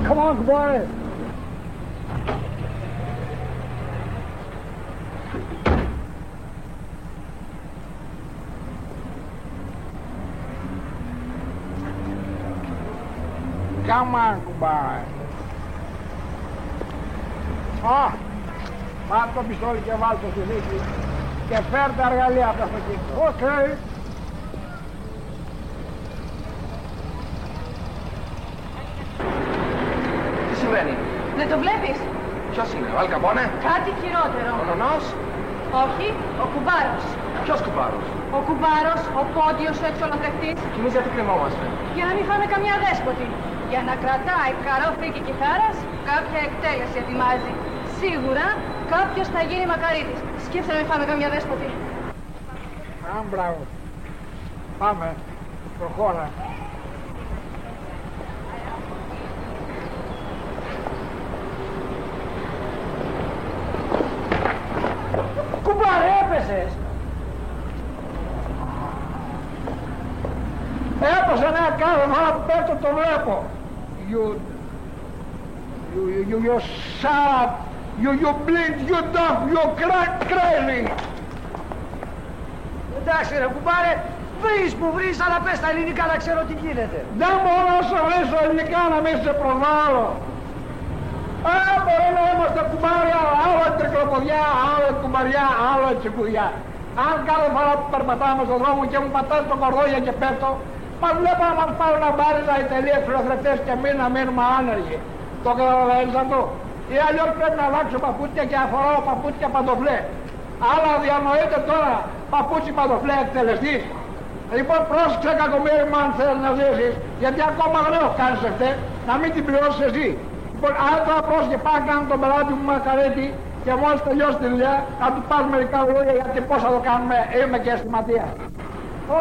Come on, boy. Come on, κουμπάρε. Πάρ' το πιστόλι και βάλ' το στη δίκη και φέρ' τα εργαλεία από το αυτοκίνητο. Οκ. Τι συμβαίνει? Δεν το βλέπεις? Ποιος είναι, ο Αλ Καπόνε? Κάτι χειρότερο. Ο νονός? Όχι, ο κουμπάρος. Ποιος κουμπάρος? Ο κουμπάρος, ο πόντιος, ο εξολοθρευτής. Κι εμείς γιατί κρεμόμαστε? Για να μην φάμε καμιά δέσποτη. Για να κρατάει καρόφι και κιθάρας, κάποια εκτέλεση ετοιμάζει. Σίγουρα κάποιος θα γίνει μακαρίτης. Σκέψτε να μην φάμε καμιά δέσποτη. Μπράβο. Πάμε. Προχώρα. Κουμπάρε, έπεσες. Έπεσε, ναι, κάθε φορά που πέφτω το βλέπω. You shut up. You blind, you dumb, you crazy. Εντάξει ρε κουμπάρε, βρεις που βρεις, αλλά πες τα ελληνικά να ξέρω τι γίνεται. Δεν μπορώ να σου βρίσω ελληνικά να μην σε προβάλλω. Μπορεί να είμαστε κουμπάρια, άλλο τρικλοποδιά, άλλο κουμπαριά, άλλο τσικουδιά. Αν κάθε φορά που περπατάμε στον δρόμο και μου πατάς το κορδόνια και πέφτω, μας βλέπω να μας πάρουν να μπάριζα οι τελείες φιλοθρεπτές και εμείς να μείνουμε άνεργοι. Το καταλαβαίνεις αυτό? Ή αλλιώς πρέπει να αλλάξω παπούτσια και αφοράω παπούτσια παντοφλέ. Αλλά διανοείται τώρα παπούτσι παντοφλέ εκτελεστής. Λοιπόν, πρόσεξε κακομοίρη μου αν θέλεις να ζήσεις, γιατί ακόμα δεν έχω κάνει σε αυτές, να μην την πληρώσεις εσύ. Λοιπόν, αν τώρα πρόσεχε πάει να κάνω τον πελάτη μου μακαρέτη και μόλις τελειώσει τη δουλειά, να του πας μερικά λόγια γιατί πώς θα το κάνουμε, είμαι και αισθηματία.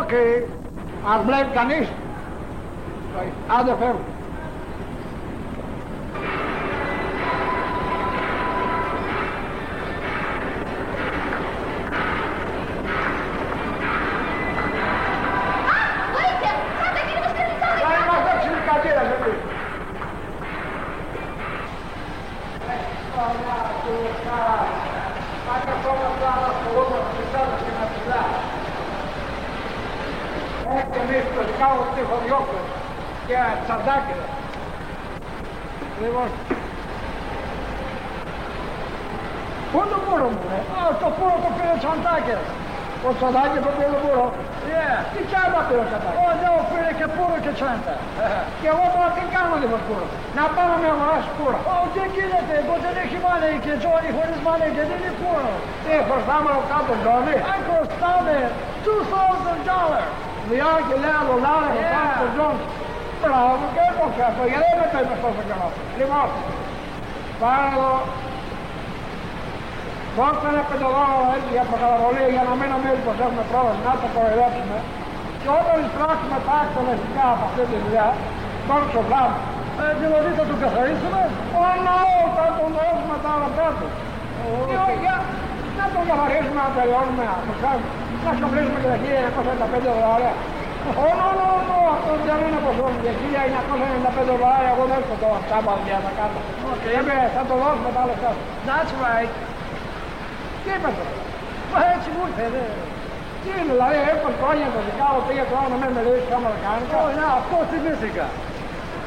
Οκ. Ας βλέπει κανείς. Άντε φεύγω. Και τσαντάκιδα. Λοιπόν. Πού είναι το πούρο μου, το πούρο το πήρε τσαντάκιδα. Το τσαντάκι το πήρε το πούρο. Τι τσάντα πήρε ο τσαντάκι. Ναι, πήρε και πούρο και τσάντα. Και εγώ τώρα τι κάνω με το πούρο. Να πάω να με αγοράσει πούρο. Δεν γίνεται, εγώ δεν έχει μάνα και Τζόνι χωρίς μάνα και δεν είναι πούρο. Τι, χρωστάμε από κάτω Τζόνι. Αν χρωστάμε $2,000. $2,000 χρωστάμε τον Τζόνι. Μπράβο και έπαιξε αυτό, γιατί δεν το είπες τόσο καιρό. Λοιπόν, πάρε εδώ. Δώστε ένα $5 έτσι για προκαταβολή για να μην νομίζεις πως έχουμε πρόβλημα, να το κοροϊδέψουμε. Και όταν εισπράξουμε τα εκτελεστικά από αυτή τη δουλειά, τον ξοφλάμε. Δηλαδή θα τον καθαρίσουμε. Θα τον δώσουμε τα λεπτά του. Να τον καθαρίσουμε, να τελειώνουμε, να ξοφλήσουμε και τα $1.995. Αυτό δεν είναι πως όχι, για $1.995 εγώ δεν έχω τώρα αυτά για να κάνω. Θα το δώσουμε τα λεπτά του. That's right. Τι είπες τώρα? Μα έτσι μου ήρθε, δε. Τι είναι, δηλαδή 20 χρόνια το δικάω, πήγε τώρα να μην με λύσεις άμα το κάνεις. Όχι, αυτό θυμήθηκα.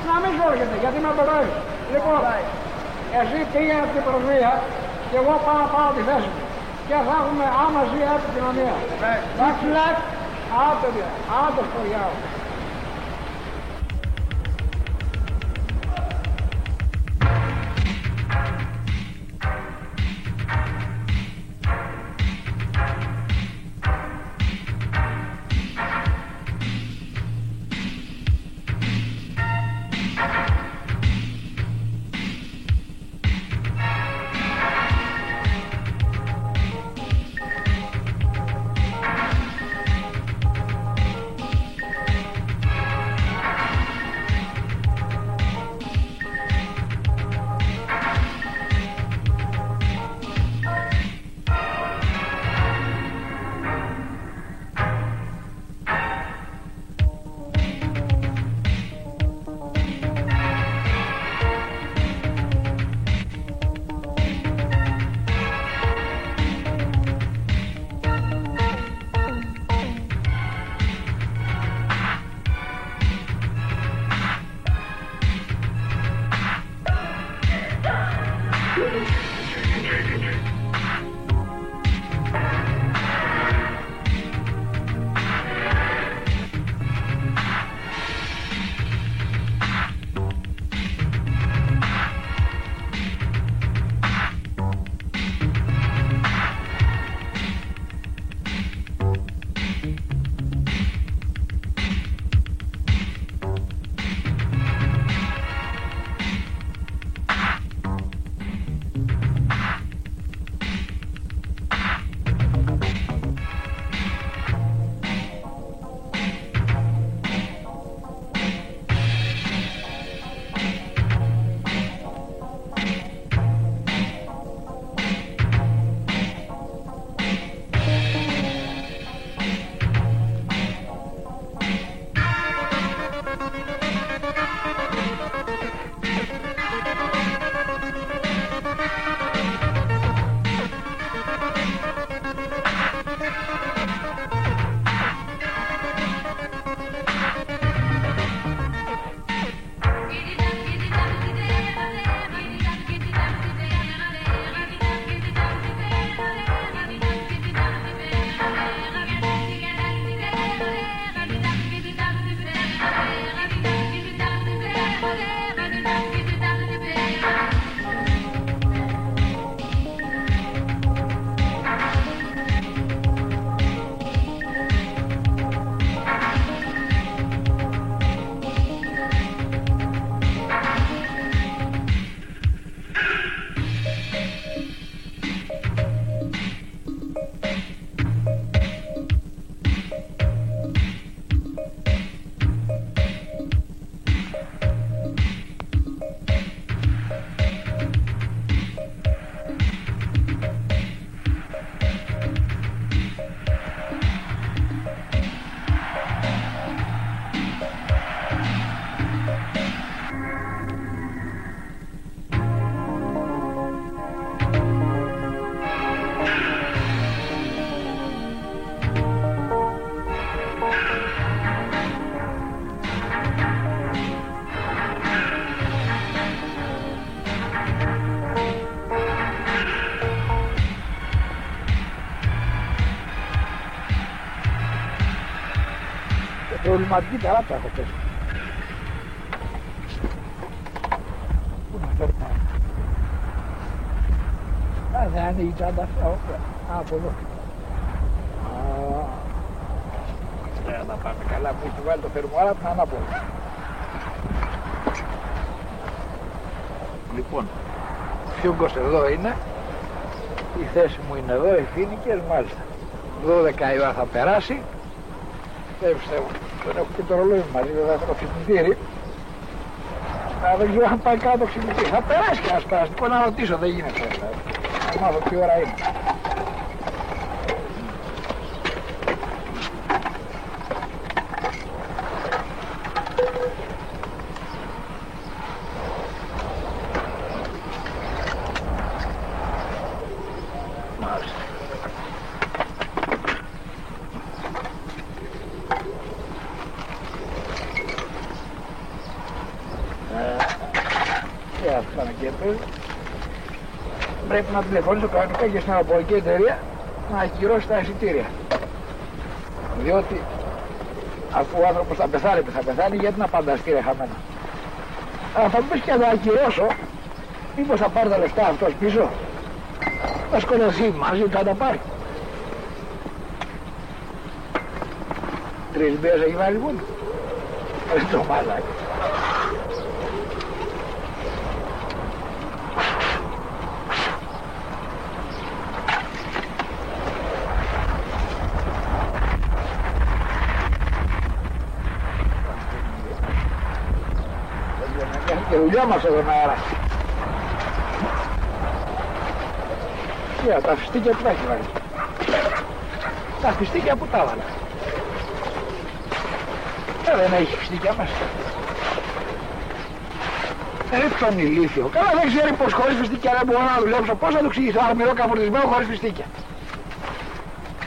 Να μην σου έρχεται, γιατί με μπερδεύεις. Λοιπόν, εσύ πήγαινε από την πρεσβεία και εγώ πάω να πάω τη θέση μου. Και θα έχουμε άμεση επικοινωνία. Εντάξει, άντε στο διάολο. Κλιματική τεράπια έχω πέσει. Πού να φέρνω. Δεν ανοίγει η τσάντα αυτά, όπλα. Από εδώ. Να πάμε καλά, που έχει βάλει το φερμουάρα την ανάποδα. Λοιπόν, Φιούγκος εδώ είναι. Η θέση μου είναι εδώ, οι Φοίνικες μάλιστα. 12 η ώρα θα περάσει. Δεν πιστεύω, δεν έχω και το ρολόι μαζί, δεν έχω το ξυπνητήρι. Αλλά δεν ξέρω αν πάει κάτω το ξυπνητήρι. Θα περάσει και ένας περαστικό, να ρωτήσω, δεν γίνεται δηλαδή. Να μάθω τι ώρα είναι. Πρέπει να τηλεφωνήσω κανονικά και στην αεροπορική εταιρεία να ακυρώσει τα εισιτήρια. Διότι αφού ο άνθρωπος θα πεθάνει, γιατί να φανταστεί ρε χαμένα. Αλλά θα μου πεις και να το ακυρώσω, μήπως θα πάρει τα λεφτά αυτός πίσω. Θα σκολωθεί μαζί του, θα τα πάρει. 3 μπύρες έχει βάλει μόνο. Δεν το μάλακα. Και δουλειά μας εδώ αέρα. Κοίτα, τα φιστίκια που τα έχει βάλει. Τα φιστίκια που τα βάλε. Δεν έχει φιστίκια μέσα. Τον ηλίθιο. Καλά δεν ξέρει πως χωρίς φιστίκια δεν μπορώ να δουλέψω. Πώς θα του εξηγηθώ αρμηρό καφορτισμένο χωρίς φιστίκια.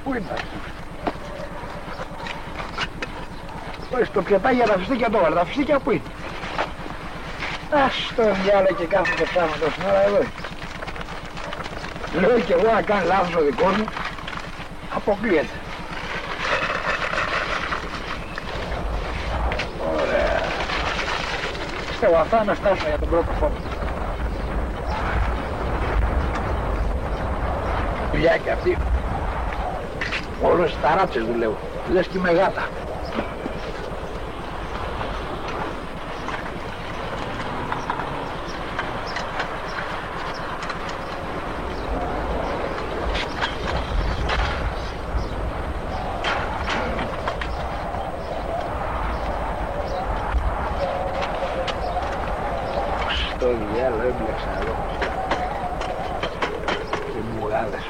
Πού είναι αυτό. Το πιατάκι για τα φιστίκια το βάλε. Τα φιστίκια πού είναι. Ας το διάλογο και κάθομαι φτάνω τόση ώρα εδώ. Λέω και εγώ να κάνει λάθος ο δικός μου, αποκλείεται. Ωραία. Πιστεύω αυτά να φτάσουμε για τον πρώτο φόνο. Δουλειά και αυτή. Όλες τις ταράτσες δουλεύω. Λες και είμαι γάτα. Το διάλογο έμπλεξα εδώ. Και μουγάδες.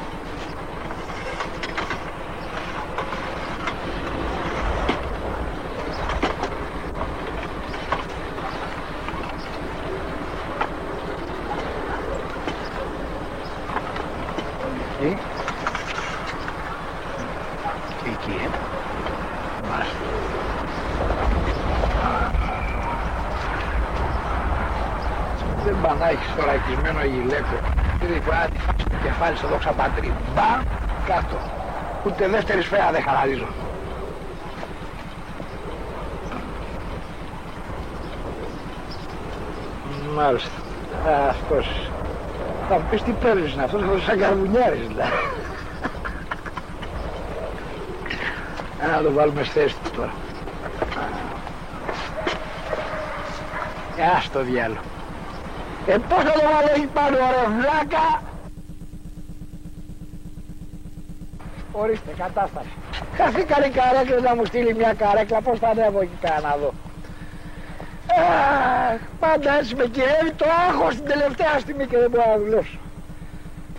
Εκεί, μάλιστα. Δεν πάνε να έχεις τώρα εκκλεισμένο γυλαίκο και δεν φορά τη φάση του κεφάλι στο δόξα πατρί. Μπα, κάτω. Ούτε δεύτερη σφαίρα δεν χαραλίζω. Μάλιστα. Αυτός. Θα μου πεις τι παίρνεις είναι αυτός, αυτός σαν καρβουνιάρης δηλαδή. Να το βάλουμε στη θέση του τώρα. Ας το διάλο. Πώς θα το βάλω εκεί πάνω ρε βλάκα. Ορίστε κατάσταση. Χαθήκανε οι καρέκλες να μου στείλει μια καρέκλα. Πώς θα ανέβω εκεί πέρα να δω. Πάντα έτσι με κυριεύει το άγχος στην τελευταία στιγμή και δεν μπορώ να δουλέψω.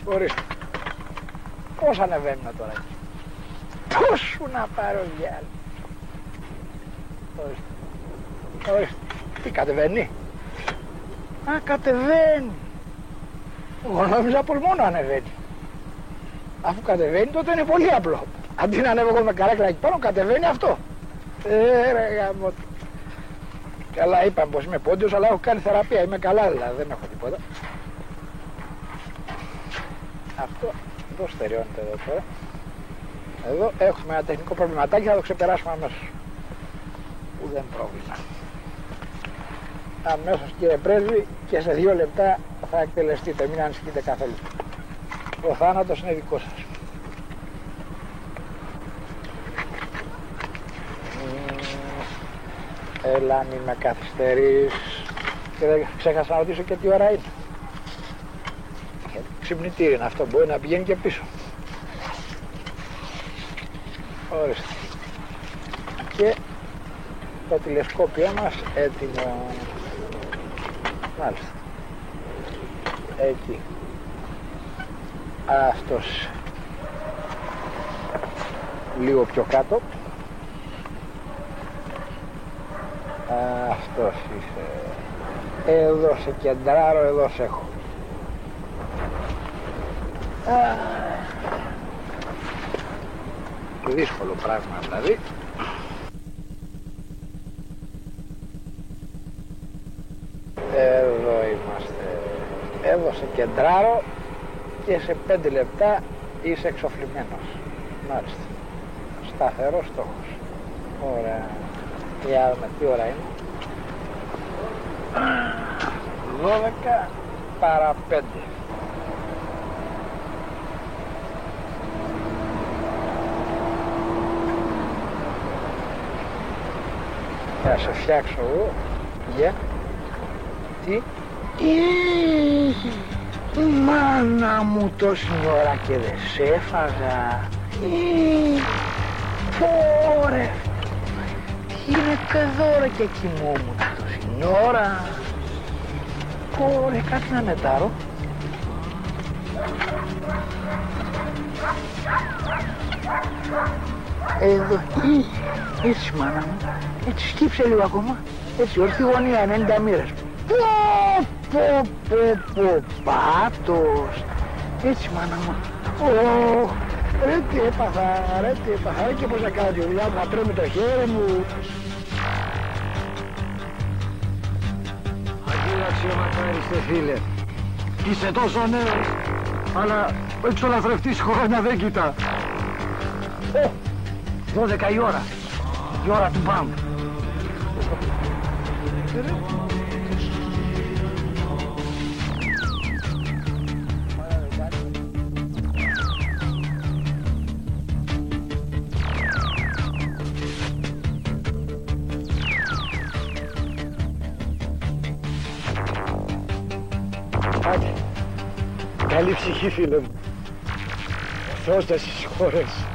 Ορίστε. Πώς ανεβαίνουμε τώρα εκεί. Πώς σου να πάρω διάλο. Ορίστε. Ορίστε. Τι κατεβαίνει. Α, κατεβαίνει. Εγώ νόμιζα πως μόνο ανεβαίνει. Αφού κατεβαίνει τότε είναι πολύ απλό. Αντί να ανέβω εγώ με καρέκλα εκεί πάνω, κατεβαίνει αυτό. Ρε γαμώ. Καλά είπαμε πως είμαι πόντιος, αλλά έχω κάνει θεραπεία. Είμαι καλά δηλαδή, δεν έχω τίποτα. Αυτό, εδώ στερεώνεται εδώ τώρα. Εδώ έχουμε ένα τεχνικό προβληματάκι, θα το ξεπεράσουμε αμέσως. ουδέν πρόβλημα. Αμέσως κύριε πρέσβη και σε 2 λεπτά θα εκτελεστείτε, μην ανησυχείτε καθόλου. Ο θάνατος είναι δικός σας. Έλα μην με καθυστερείς. Και δεν ξέχασα να ρωτήσω και τι ώρα είναι. Ξυπνητήρι είναι αυτό, μπορεί να πηγαίνει και πίσω. Ορίστε. Και το τηλεσκόπιο μας έτοιμο. Μάλιστα. Εκεί. Αυτός. Λίγο πιο κάτω. Αυτός είσαι. Εδώ σε κεντράρω, εδώ σε έχω. Δύσκολο πράγμα δηλαδή. Εδώ είμαστε. Εδώ σε κεντράρω και σε 5 λεπτά είσαι εξοφλημένος. Μάλιστα. Σταθερός στόχος. Ωραία. Για δούμε τι ώρα είναι. 12 παρά 5. Θα σε φτιάξω εγώ. Για. Τι. Μάνα μου τόση ώρα και δεν σε έφαγα. Πόρε. Είναι καδόρα και κοιμόμουν τόση ώρα. Πόρε, κάτι να μετάρω. Εδώ. Έτσι μάνα μου. Έτσι σκύψε λίγο ακόμα. Έτσι ορθή γωνία 90 μοίρες. Πω πάτος. Έτσι μάνα μου. Ρε τι έπαθα, ρε τι έπαθα. Ρε και πως να κάνω τη δουλειά μου, να τρώμε το χέρι μου. Αγγίλαξε μακάριστε φίλε. Είσαι τόσο νέος, αλλά εξολαθρευτής χρόνια δεν κοιτά. 12 η ώρα. Η ώρα του μπαμ. Καλή ψυχή φίλε μου. Θεός να σε συγχωρέσει.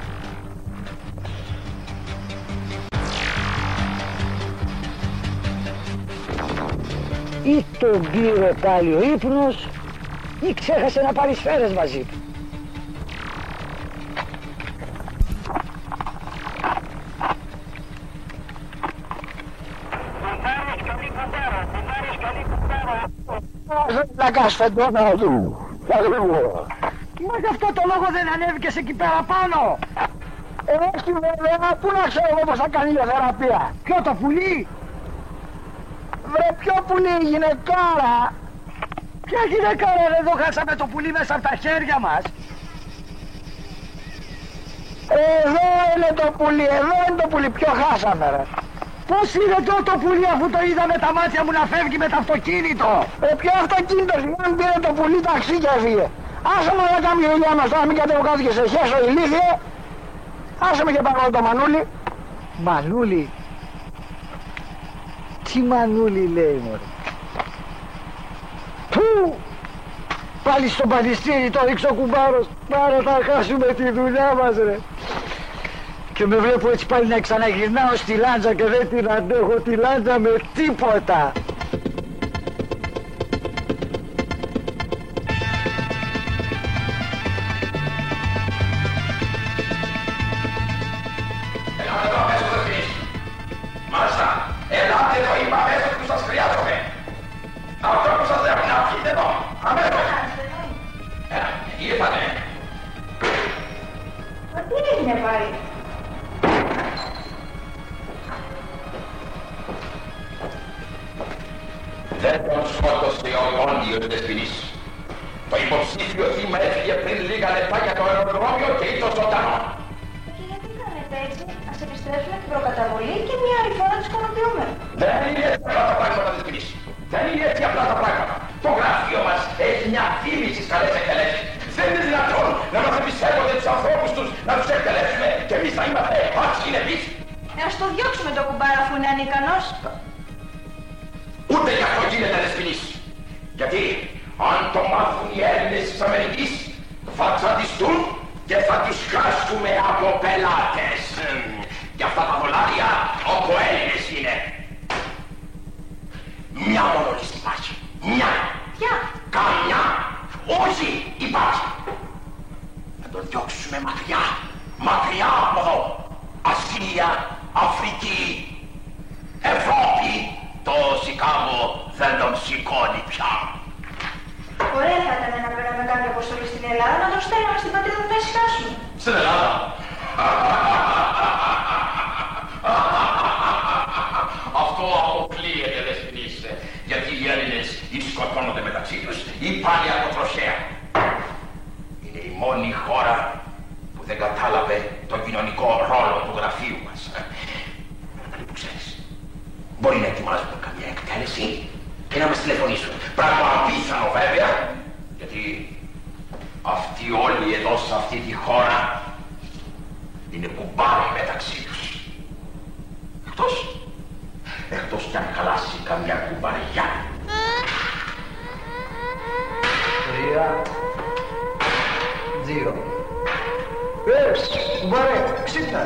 Ή τον πήρε πάλι ο ύπνος ή ξέχασε να πάρει σφαίρες μαζί του. Να κάνεις φεντώνα του. Μα γι' αυτό το λόγο δεν ανέβηκες εκεί πέρα πάνω. Όχι βέβαια, πού να ξέρω εγώ πως θα κάνει ηλιοθεραπεία. Ποιο το πουλί? Βρε ποιο πουλί, γυναικάρα. Ποια γυναικάρα, εδώ χάσαμε το πουλί μέσα από τα χέρια μας. Εδώ είναι το πουλί, εδώ είναι το πουλί, ποιο χάσαμε ρε. Πώς είναι το πουλί αφού το είδα με τα μάτια μου να φεύγει με το αυτοκίνητο. Ποιο αυτοκίνητο, σιγά πήρε το πουλί ταξί και έφυγε. Άσε μου να κάνει η δουλειά μας τώρα, μην κατέβω κάτω και σε χέσω ηλίθιε. Άσε με και πάρω το Μανούλι. Μανούλι. Τι Μανούλι λέει μωρέ. Πού. Πάλι στο πανιστήρι το ρίξω κουμπάρος. Πάρε θα χάσουμε τη δουλειά μας ρε. Και με βλέπω έτσι πάλι να ξαναγυρνάω στη λάντζα και δεν την αντέχω τη λάντζα με τίποτα. Ελάτε εδώ αμέσως εσείς. Μάλιστα, ελάτε εδώ είπα αμέσως που σας χρειάζομαι. Αυτό που σας λέω να βγείτε εδώ, αμέσως. Ήρθατε. Τι έγινε πάλι. Δεν τον σκότωσε ο Όντιος Δεσποινής. Το υποψήφιο θύμα έφυγε πριν λίγα λεπτά για το αεροδρόμιο και ήρθε ζωντανό. Και γιατί κάνετε έτσι, ας Ας επιστρέψουμε την προκαταβολή και μια άλλη φορά τους ικανοποιούμε. Δεν είναι έτσι απλά τα πράγματα της ποινής. Δεν είναι έτσι απλά τα πράγματα. Το γραφείο μας έχει μια φήμη στις καλές εκτελέσεις. Δεν είναι δυνατόν να μας εμπιστεύονται τους ανθρώπους τους να τους εκτελέσουμε και εμείς να είμαστε ασυνεπείς. Ας το διώξουμε το κουμπάρο αφού είναι ανίκανος. Ούτε γι' αυτό γίνεται δεσποινής. Γιατί αν το μάθουν οι Έλληνες της Αμερικής θα τσαντιστούν και θα τους χάσουμε από πελάτες. Και αυτά τα δολάρια από Έλληνες είναι. Μια μόνο λύση υπάρχει. Μια. Ποια? Καμιά. Όχι υπάρχει. Να τον διώξουμε μακριά. Μακριά από εδώ. Ασία, Αφρική, Ευρώπη. Το Σικάγο δεν τον σηκώνει πια. Ωραία θα ήταν να παίρναμε κάποια αποστολή στην Ελλάδα, να τον στέλνουμε στην πατρίδα του να ησυχάσουμε. Στην Ελλάδα. Αυτό αποκλείεται, δεσποινής, γιατί οι Έλληνες ή σκοτώνονται μεταξύ τους ή πάλι από τροχέα. Είναι η μόνη χώρα που δεν κατάλαβε τον κοινωνικό ρόλο του γραφείου μας. Που ξέρεις, μπορεί να ετοιμάζουν καμία εκτέλεση και να μας τηλεφωνήσουν. Πράγμα απίθανο βέβαια, γιατί αυτοί όλοι εδώ σε αυτή τη χώρα είναι κουμπάροι μεταξύ τους. Εκτός κι αν χαλάσει καμιά κουμπαριά. 3, 2. Κουμπάρε, ξύπνα.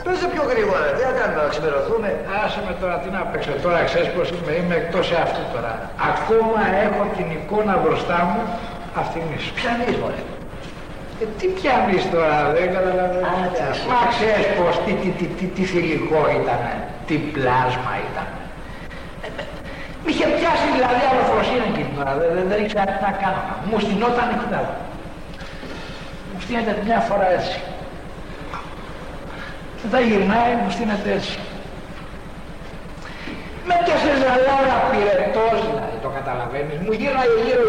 Παίζε πιο γρήγορα, δεν θα κάνουμε να ξημερωθούμε. Άσε με τώρα, τι να παίξω τώρα, ξέρεις πως είμαι εκτός αυτού τώρα. Ακόμα έχω την εικόνα μπροστά μου αυτήνης. Πιανείς, μωρέ. Τι πιάνεις τώρα, δεν καταλαβαίνω. Μα ξέρεις πως τι θηλυκό ήταν, τι πλάσμα ήταν. Μ' είχε πιάσει δηλαδή αλοφροσύνη εκείνη τώρα, δεν ήξερα τι να κάνω. Μου στυνόταν εκτά. Μου στείνεται μια φορά έτσι. Δεν τα γυρνάει, μου στείνεται έτσι. Με και σε ζαλάρα πυρετός δηλαδή, το καταλαβαίνεις. Μου γύρναγε γύρω,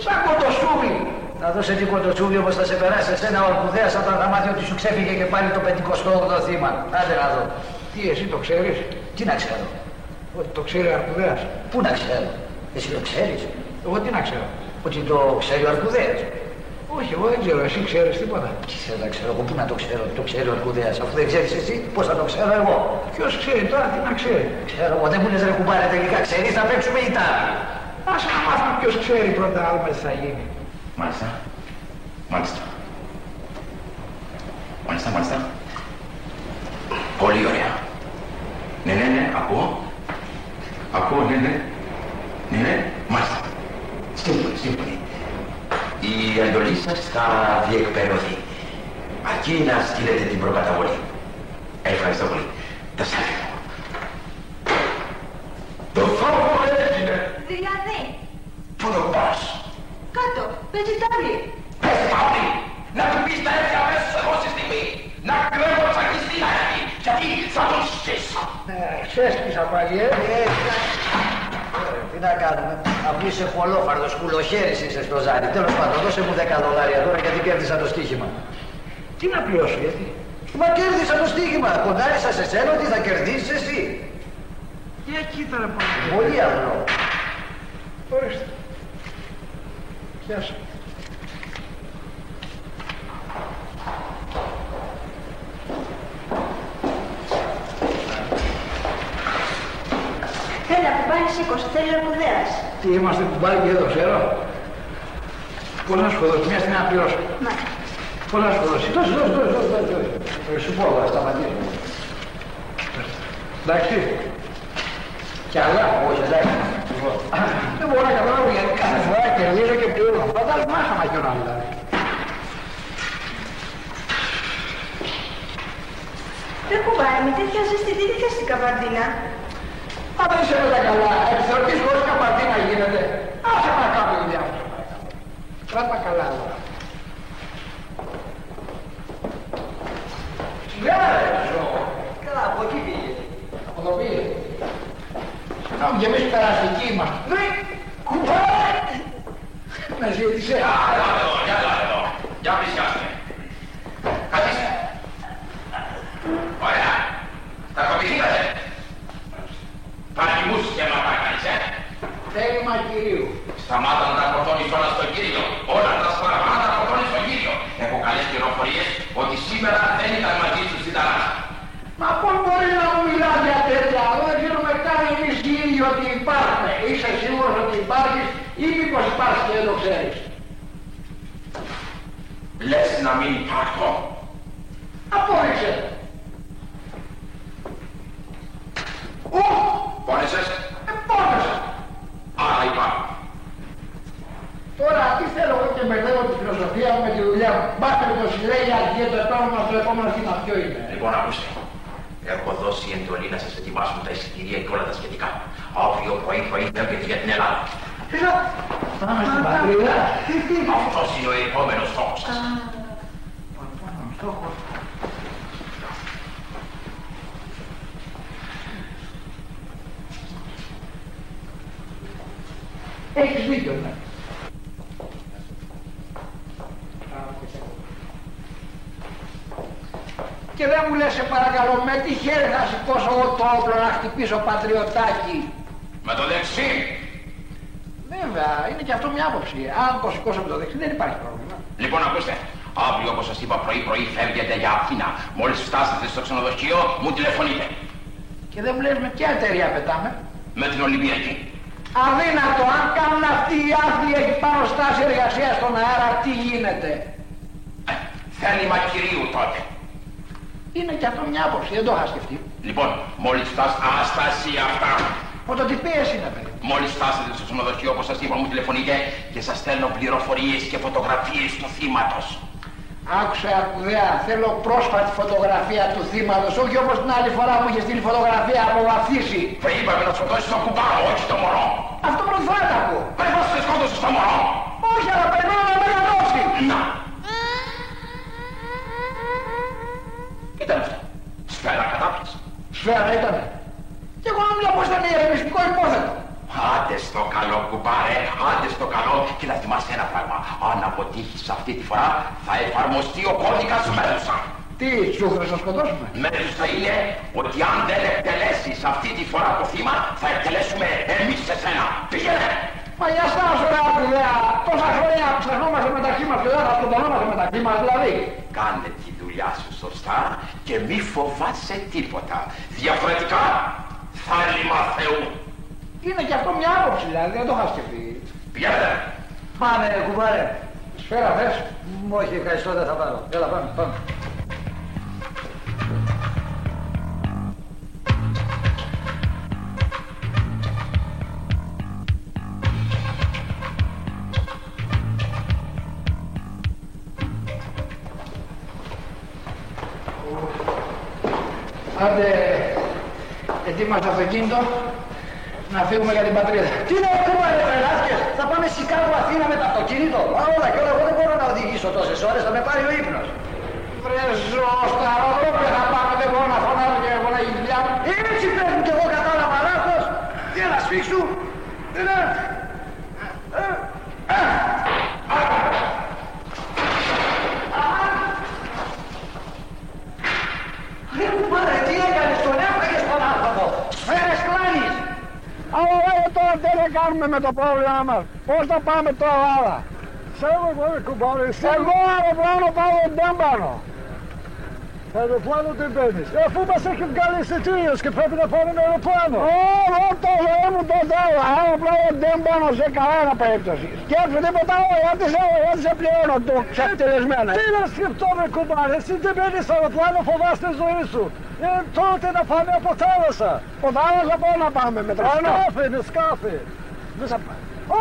σαν κοντοσούβλι. Θα δώσει τι κοντοτσούβι όπως θα σε περάσει εσένα ο Αρκουδέας όταν θα μάθει ότι σου ξέφυγε και πάλι το 58ο θύμα. Άντε να δω. Τι εσύ το ξέρεις? Τι να ξέρω? Ότι το ξέρει ο Αρκουδέας. Πού να ξέρω? Εσύ το ξέρεις? Εγώ τι να ξέρω? Ότι το ξέρει ο Αρκουδέας. Όχι, εγώ δεν ξέρω. Εσύ ξέρεις τίποτα? Τι θέλω να ξέρω, εγώ πού να το ξέρω? Το ξέρει ο Αρκουδέας. Αφού δεν ξέρεις εσύ, πώς θα το ξέρω εγώ? Ποιος ξέρει τώρα, τι να ξέρει? Ξέρω εγώ, δεν μου λες ρε κουμπάρε τελικά ξέρεις, θα παίξουμε Ιταλία. Άσε να μάθουμε ποιος ξέρει πρώτα, άλλο τι θα γίνει. Μάλιστα. Μάλιστα. Μάλιστα, μάλιστα. Πολύ ωραία. Ναι, ακούω. Ακούω, ναι. Μάλιστα. Σύμφωνοι. Η εντολή σας θα διεκπαιρεωθεί. Αρκεί να στείλετε την προκαταβολή. Ευχαριστώ πολύ. Τα σάλια μου. Το φόβο έγινε. Δηλαδή? Πού το πας? Κάτω, παίζει τάβλη. Πες τάβλη! Να του πεις να έρθει αμέσως εγώ στη στιγμή. Να κλέβω τσακιστή να έρθει. Γιατί θα τον σκίσω. Ξέσπισα πάλι, Τι να κάνουμε, αφού είσαι πολλόφαρδος, κουλοχέρης είσαι στο ζάρι. Τέλος πάντων, δώσε μου 10 δολάρια τώρα γιατί κέρδισα το στοίχημα. Τι να πληρώσω, γιατί? Μα κέρδισα το στοίχημα. Κοντάρισα σε σένα ότι θα κερδίσεις εσύ. Για κοίτα ρε πάλι. Πολύ απλό. Ορίστε. Πιάσε. Έλα, κουμπάρι σήκωσε, θέλει ο Αρκουδέας. Τι είμαστε κουμπάρι και εδώ, ξέρω. Πώς να σου πω δώσει, μια στιγμή να πληρώσω. Ναι. Πώς να σου δώσει. Δώσε. Σου πω, θα σταματήσω. Εντάξει. Κι άλλα. Όχι, εντάξει. Δεν μπορώ να καταλάβω γιατί κάθε φορά κερδίζω και πληρώνω. Φαντάζομαι άχαμα κι όλα δηλαδή. Ρε κουμπάρι, με τέτοια ζέστη τι θες στην καβαρδίνα? Αν δεν είσαι όλα καλά, επιθεωρητής χωρίς καπαρτίνα γίνεται. Άσε να κάνω δουλειά μου. Κράτα καλά τώρα. Σιγά ρε ζω. Καλά, από εκεί πήγε. Από το πήγε. Συγγνώμη και εμείς περαστικοί είμαστε. Ναι, κουμπάρι. Με ζήτησε. Για εδώ. Για πλησιάστε. Καθίστε. Ωραία. Κυρίου. Σταμάτα να τα κορτώνεις όλα στον Κύριο. Όλα τα σφραγά να τα κορτώνεις στον Κύριο. Έχω καλές πληροφορίες ότι σήμερα δεν ήταν μαζί σου στην ταράχα. Μα πώς μπορεί να μου μιλάς για τέτοια, δεν ξέρουμε καν εμείς οι ίδιοι ότι υπάρχουμε. Είσαι σίγουρος ότι υπάρχεις ή μήπως υπάρχεις και δεν το ξέρεις? Λες να μην υπάρχω? Απόδειξε. Πόνεσες? Πόνεσα. Άρα υπάρχω. Τώρα τι θέλω εγώ και μπερδεύω τη φιλοσοφία μου με τη δουλειά μου. Μπάτε το συλλέγει αρχή το επόμενο σχήμα ποιο είναι. Λοιπόν, ακούστε. Έχω δώσει εντολή να σας ετοιμάσουν τα εισιτήρια και όλα τα σχετικά. Αύριο πρωί φεύγετε για την Ελλάδα. Πάμε στην πατρίδα. Αυτός είναι ο επόμενος στόχος σας. Έχεις δίκιο, ναι. Και δεν μου λες σε παρακαλώ με τι χέρι θα σηκώσω εγώ το όπλο να χτυπήσω πατριωτάκι? Με το δεξί. Βέβαια, είναι και αυτό μια άποψη. Αν το σηκώσω με το δεξί δεν υπάρχει πρόβλημα. Λοιπόν, ακούστε. Αύριο, όπως σας είπα, πρωί φεύγετε για Αθήνα. Μόλις φτάσετε στο ξενοδοχείο, μου τηλεφωνείτε. Και δεν μου λες με ποια εταιρεία πετάμε? Με την Ολυμπιακή. Αδύνατο, αν κάνουν αυτοί οι άθλοι εκεί πάνω στάση εργασία στον αέρα, τι γίνεται? Θέλημα κυρίου τότε. Είναι και αυτό μια άποψη, δεν το είχα σκεφτεί. Λοιπόν, μόλις φτάσετε, άσταση αυτά. Φωτοτυπίες είναι, παιδί. Μόλις φτάσετε στο ξενοδοχείο, όπως σας είπα, μου τηλεφωνείτε και σας στέλνω πληροφορίες και φωτογραφίες του θύματος. Άκουσα, ακουδέα, θέλω πρόσφατη φωτογραφία του θύματος, όχι όπως την άλλη φορά που είχε στείλει φωτογραφία από βαφτίση. Θα είπαμε να σκοτώσεις τον κουμπάρο, όχι το μωρό. Αυτό πρώτη φορά τα ακούω. Πώς σε σκότωσες το μωρό? Όχι, αλλά περιμένω να μεγαλώσει. Να. Τι ήταν αυτό? Σφαίρα κατάπληξη. Σφαίρα ήτανε. Και εγώ νόμιζα πως ήταν ηρεμιστικό υπόθετο. Άντε στο καλό κουμπάρε, άντε στο καλό και να θυμάσαι ένα πράγμα. Αν αποτύχεις αυτή τη φορά θα εφαρμοστεί ο κώδικας Μέδουσα. Τι, σου θα σας σκοτώσουμε? Μέδουσα είναι ότι αν δεν εκτελέσεις αυτή τη φορά το θύμα θα εκτελέσουμε εμείς σε σένα. Πήγαινε! Μα για στάσου ρε ακουδέα, τόσα χρόνια ψαχνόμαστε μεταξύ μας και δεν θα σκοτωνόμαστε μεταξύ μας δηλαδή. Κάνε τη δουλειά σου σωστά και μη φοβάσαι τίποτα. Διαφορετικά θα λύμα Θεού. Είναι και αυτό μια άποψη δηλαδή, δεν το είχα σκεφτεί. Πήγαινε! Πάμε κουμπάρε. Σφαίρα θες? Όχι, ευχαριστώ, δεν θα πάρω. Έλα πάμε. Άντε, ετοίμασε το αυτοκίνητο, να φύγουμε για την πατρίδα. Τι να πούμε ρε τρελάθηκες, θα πάμε Σικάγο Αθήνα με το αυτοκίνητο. Όλα και όλα, εγώ δεν μπορώ να οδηγήσω τόσες ώρες, θα με πάρει ο ύπνος. Βρε ζω, στα αεροδρόμια θα πάμε, δεν μπορώ να φωνάζω και εγώ να γίνει δουλειά μου. Έτσι παίρνουν κι εγώ κατάλαβα λάθος. Τι να σφίξου. Ρε κουμπάρε, τι έκανες, τον έφαγες τον άνθρωπο. Σφαίρες κλάνεις. Αλλά λέγε τώρα τι να κάνουμε με το πρόβλημά μας. Πώς θα πάμε τώρα άλλα? Ξέρω εγώ ρε κουμπάρε, εσύ. Εγώ αεροπλάνο πάω ντέμπανο. Αεροπλάνο δεν παίρνεις. Αφού μας έχει βγάλει εισιτήριος και πρέπει να πάμε με αεροπλάνο. Εγώ το Θεό μου το θέλω. Αεροπλάνο ντέμπανο σε κανένα περίπτωση. Σκέψου τίποτα άλλο, γιατί σε πληρώνω το ξεφτυλισμένο. Τι να σκεφτώ ρε κουμπάρε, εσύ δεν παίρνεις αεροπλάνο, φοβάσαι τη ζωή σου. Τότε να πάμε από θάλασσα. Από θάλασσα πού να πάμε με τρένο? Σκάφη, είναι σκάφη.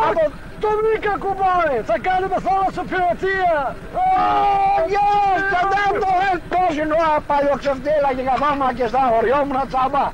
Όχι, το βρήκα κουμπάρε, θα κάνουμε θάλασσα πειρατεία. Γεια, δεν το πώς είναι ο παλιοξεφτύλα και καθόμουν και στα χωριό μου να τσάμπα.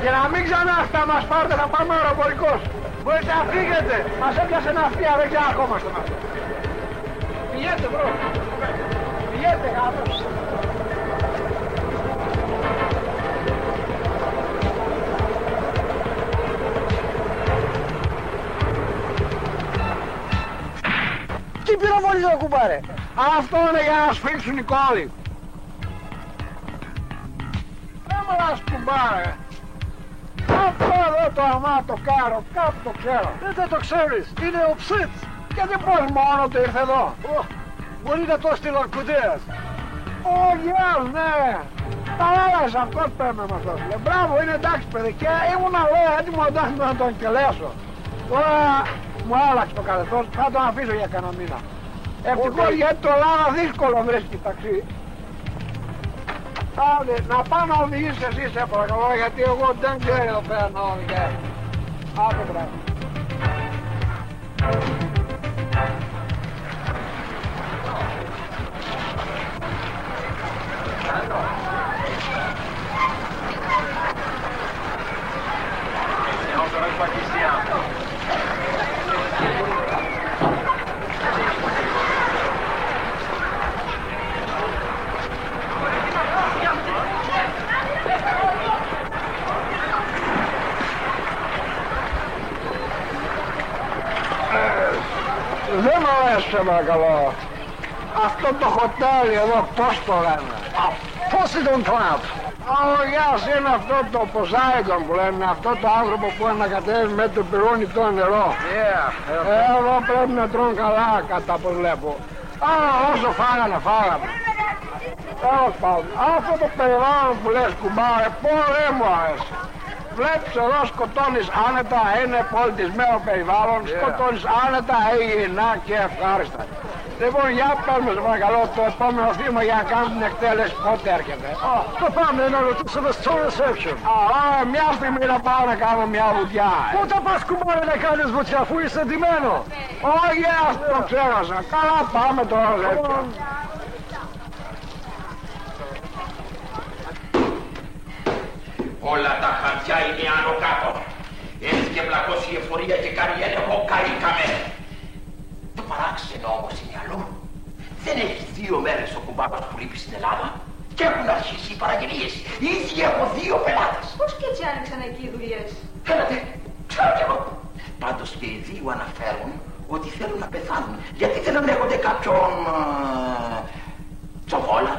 Και να μην ξανά θα μας πάρετε να πάμε αεροπορικός. Μπορείτε να φύγετε. Μας έπιασε ναυτία, δεν ξανακόμαστε με αυτό. Πηγαίνετε μπρο. Πηγαίνετε κάτω. Τι πυροβολίζω, κουμπάρε? Αυτό είναι για να σφίξουν οι κόλλοι. Έμαλα κουμπάρε. Αυτό εδώ το αμά το κάρο, κάπου το ξέρω. Δεν το ξέρεις, είναι ο Ψίτς. Γιατί πώς μόνο του ήρθε εδώ. Μπορεί να το στείλει ο Αρκουδέας. Ω, γεια, ναι. Τα άλλαζε αυτός παίρνε με αυτός. Μπράβο, είναι εντάξει παιδί. Και ήμουν λέω έτοιμο εντάξει να τον εκτελέσω. Τώρα μου άλλαξε το καθεστώς, θα τον αφήσω για κανένα μήνα. Ευτυχώς γιατί το Ελλάδα δύσκολο βρίσκει ταξί. Να πάω να οδηγήσεις εσύ σε παρακαλώ, γιατί εγώ δεν ξέρω εδώ πέρα να οδηγήσω. Άκου πράγμα. Δεν μ' αρέσει σε παρακαλώ. Αυτό το χοτέλι εδώ πώς το λένε? Poseidon Club. Γεια είναι αυτό το Poseidon που λένε, αυτό το άνθρωπο που ανακατεύει με το πυρούνι το νερό. Εδώ πρέπει να τρώνε καλά κατά πως βλέπω. Όσο φάγανε. Τέλος πάντων, αυτό το περιβάλλον που λες κουμπάρε, πολύ μου αρέσει. Βλέπεις εδώ σκοτώνεις άνετα, είναι πολιτισμένο περιβάλλον, σκοτώνεις άνετα, υγιεινά και ευχάριστα. Λοιπόν, για πες με παρακαλώ το επόμενο θύμα για να κάνουμε την εκτέλεση πότε έρχεται. Το πάμε να ρωτήσουμε στο reception. Μια στιγμή να πάω να κάνω μια βουτιά. Πότε πας κουμπάρε να κάνεις βουτιά αφού είσαι ντυμένο? Όχι, αυτό το ξέχασα. Καλά πάμε τώρα reception. Όλα τα χαρτιά είναι άνω κάτω. Έτσι και μπλακώσει η εφορία και κάνει έλεγχο, καήκαμε. Το παράξενο όμως είναι αλλού. Δεν έχει 2 μέρες ο κουμπάρος που λείπει στην Ελλάδα και έχουν αρχίσει οι παραγγελίες. Ήδη έχω 2 πελάτες. Πώς και έτσι άνοιξαν εκεί οι δουλειές? Φαίνεται, ξέρω κι εγώ. Πάντως και οι 2 αναφέρουν ότι θέλουν να πεθάνουν γιατί δεν ανέχονται κάποιον τσοβόλα,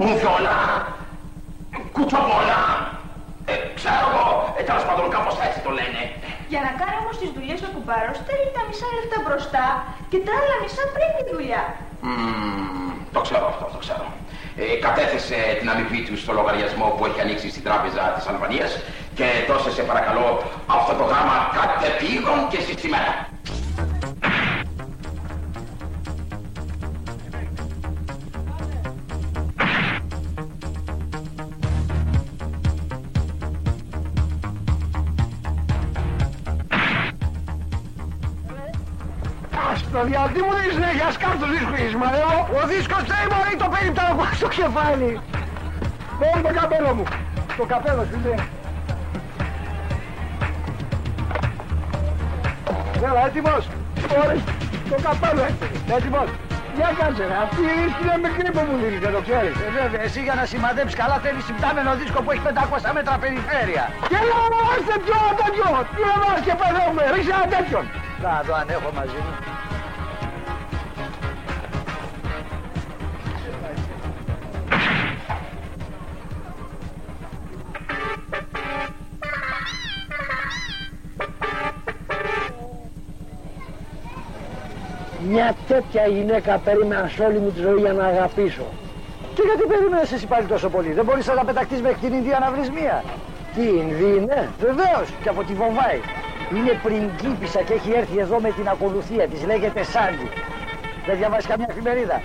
μουβιόλα, κουτσοβόλα, ξέρω εγώ, τέλος πάντων κάπως έτσι το λένε. Για να κάνει όμως τις δουλειές ο κουμπάρος θέλει τα μισά λεφτά μπροστά και τα άλλα μισά πριν τη δουλειά. Το ξέρω αυτό, το ξέρω. Κατέθεσε την αμοιβή του στο λογαριασμό που έχει ανοίξει στην τράπεζα της Αλβανίας και δώσε σε παρακαλώ αυτό το γράμμα κατεπήγον και συστημένα. Στο διαλτή μου δεν συνέχεια, ας κάνω το δίσκο Ισμαήλ. Ο δίσκος δεν μπορεί το περίπτωμα στο κεφάλι. Παίρνει το καπέλο μου. Το καπέλο σου λέει. Έλα, έτοιμος. Ωραία, το καπέλο έτοιμος. Για κάτσε ρε, αυτή η ρίσκη είναι μικρή που μου δίνεις, δεν το ξέρεις. Βέβαια, εσύ για να σημαδέψεις καλά θέλεις συμπτάμενο δίσκο που έχει 500 μέτρα περιφέρεια. Και λέω να είστε πιο τέτοιο. Τι να μας και παιδεύουμε, ρίξε ένα τέτοιον. Να το ανέχω μαζί μου. Μια τέτοια γυναίκα περίμενα σε όλη μου τη ζωή για να αγαπήσω. Και γιατί περίμενες εσύ πάλι τόσο πολύ? Δεν μπορείς να πεταχτείς μέχρι την Ινδία να βρεις μία? Τι, Ινδία είναι? Βεβαίως, και από τη Βομβάη. Είναι πριγκίπισσα και έχει έρθει εδώ με την ακολουθία της. Λέγεται Σάντι. Δεν διαβάζεις καμιά εφημερίδα?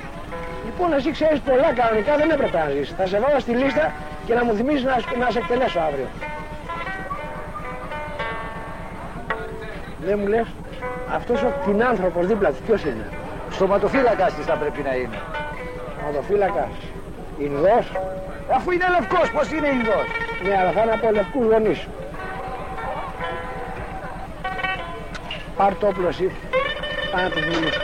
Λοιπόν, εσύ ξέρεις πολλά κανονικά, δεν έπρεπε να ζεις. Θα σε βάλω στη λίστα και να μου θυμίσεις να σε εκτελέσω αύριο. Δεν μου λες, αυτός ο κτηνάνθρωπος δίπλα του ποιος είναι? Στοματοφύλακας της θα πρέπει να είναι. Στοματοφύλακας. Ινδός. Αφού είναι λευκός, πώς είναι Ινδός? Ναι, αλλά θα είναι από λευκούς γονείς σου. Πάρ' το όπλο εσύ. Πάνε να τους μιλήσω.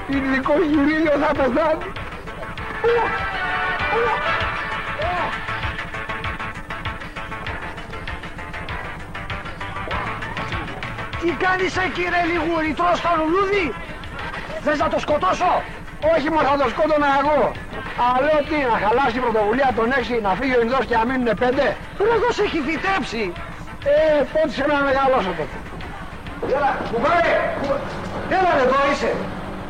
Ειδικό γυρίλιο θα πεθάνει. Τι κάνεις εκεί ρε Λιγούρη, τρως το λουλούδι? Θες να το σκοτώσω? Όχι μόνο θα το σκότωνα εγώ. Αλλά λέω τι, να χαλάσει η πρωτοβουλία των 6, να φύγει ο Ινδός και να μείνουν 5. Εγώ σε έχει φυτέψει. Πότε σε να μεγαλώσω τότε. Έλα, κουμπάρε, έλα εδώ είσαι.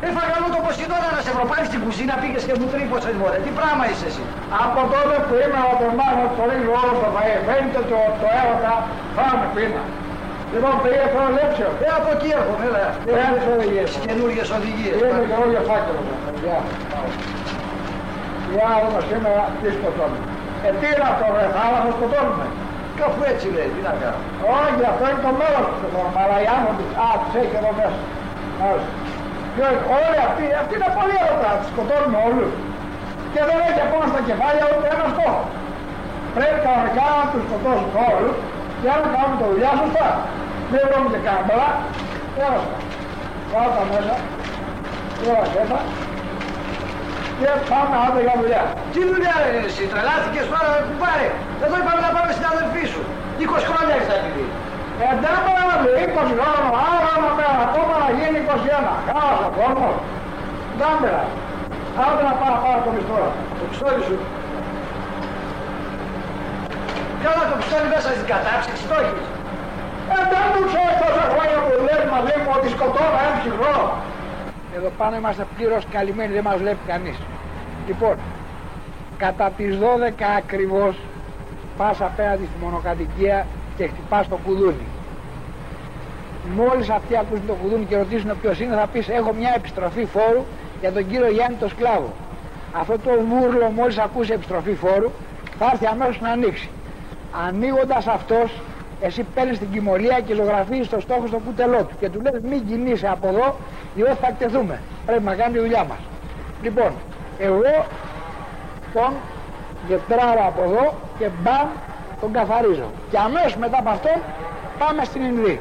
Έφαγα όλο το Ποσειδώνα να σε προπάρει στην κουζίνα, πήγες και μου τρύπωσες μωρέ. Τι πράγμα είσαι εσύ? Από τότε που είμαι ο Τερμάνο, το ρίχνω όλο το φαΐ. Φαίνεται το έρωτα, πάμε πίνα. Λοιπόν, πήγε το λέξιο. Από εκεί έρχομαι, έλα. Τις οδηγίες. Τις καινούργιες οδηγίες. Είναι καινούργιο φάκελο. Για να δούμε σήμερα τι σκοτώνουμε. Τι είναι αυτό ρε, θάλασσα σκοτώνουμε. Κάπου έτσι λέει, τι να κάνω. Όχι, αυτό είναι το μέρος του σκοτώνουμε, αλλά οι άνθρωποι, τους έχει εδώ μέσα. Όλοι αυτοί είναι πολύ έρωτα, τους σκοτώνουμε όλους. Και δεν έχει ακόμα στα κεφάλια ούτε ένα στόχο. Πρέπει κανονικά να τους σκοτώσουν όλους και να κάνουμε το δουλειά σωστά. Μην βρούμε και κάμπελα. Έλα σου. Βάλω τα μέσα. Έλα σέφα. Και πάμε άντε για δουλειά. Τι δουλειά ρε εσύ, τρελάθηκες τώρα κουμπάρε. Εδώ είπαμε να πάμε στην αδελφή σου. 20 χρόνια έχεις να πει. Εντάξει να δει 20 χρόνια, άρα να πέρα, ακόμα να γίνει 21. Χάλασε ο κόσμος. Ντάμπερα. Άντε να πάρω το μισθόρα. Το πιστόλι σου. Καλά το πιστόλι μέσα στην κατάψυξη, το έχεις. Δεν μου ξέρεις τόσα χρόνια που δουλεύει μαζί μου ότι σκοτώνω ένα ψυχρό. Εδώ πάνω είμαστε πλήρως καλυμμένοι, δεν μας βλέπει κανείς. Λοιπόν, κατά τις 12 ακριβώς πας απέναντι στη μονοκατοικία και χτυπάς το κουδούνι. Μόλις αυτοί ακούσουν το κουδούνι και ρωτήσουν ποιος είναι, θα πεις έχω μια επιστροφή φόρου για τον κύριο Γιάννη το σκλάβο. Αυτό το βούρλο μόλις ακούσει επιστροφή φόρου θα έρθει αμέσως να ανοίξει. Ανοίγοντας αυτός, εσύ παίρνεις την κοιμωλία και ζωγραφίζεις το στόχο στο κούτελό του και του λες μην κινείσαι από εδώ διότι θα εκτεθούμε. Πρέπει να κάνει τη δουλειά μας. Λοιπόν, εγώ τον γετράρω από εδώ και μπαμ τον καθαρίζω. Και αμέσως μετά από αυτό πάμε στην Ινδή.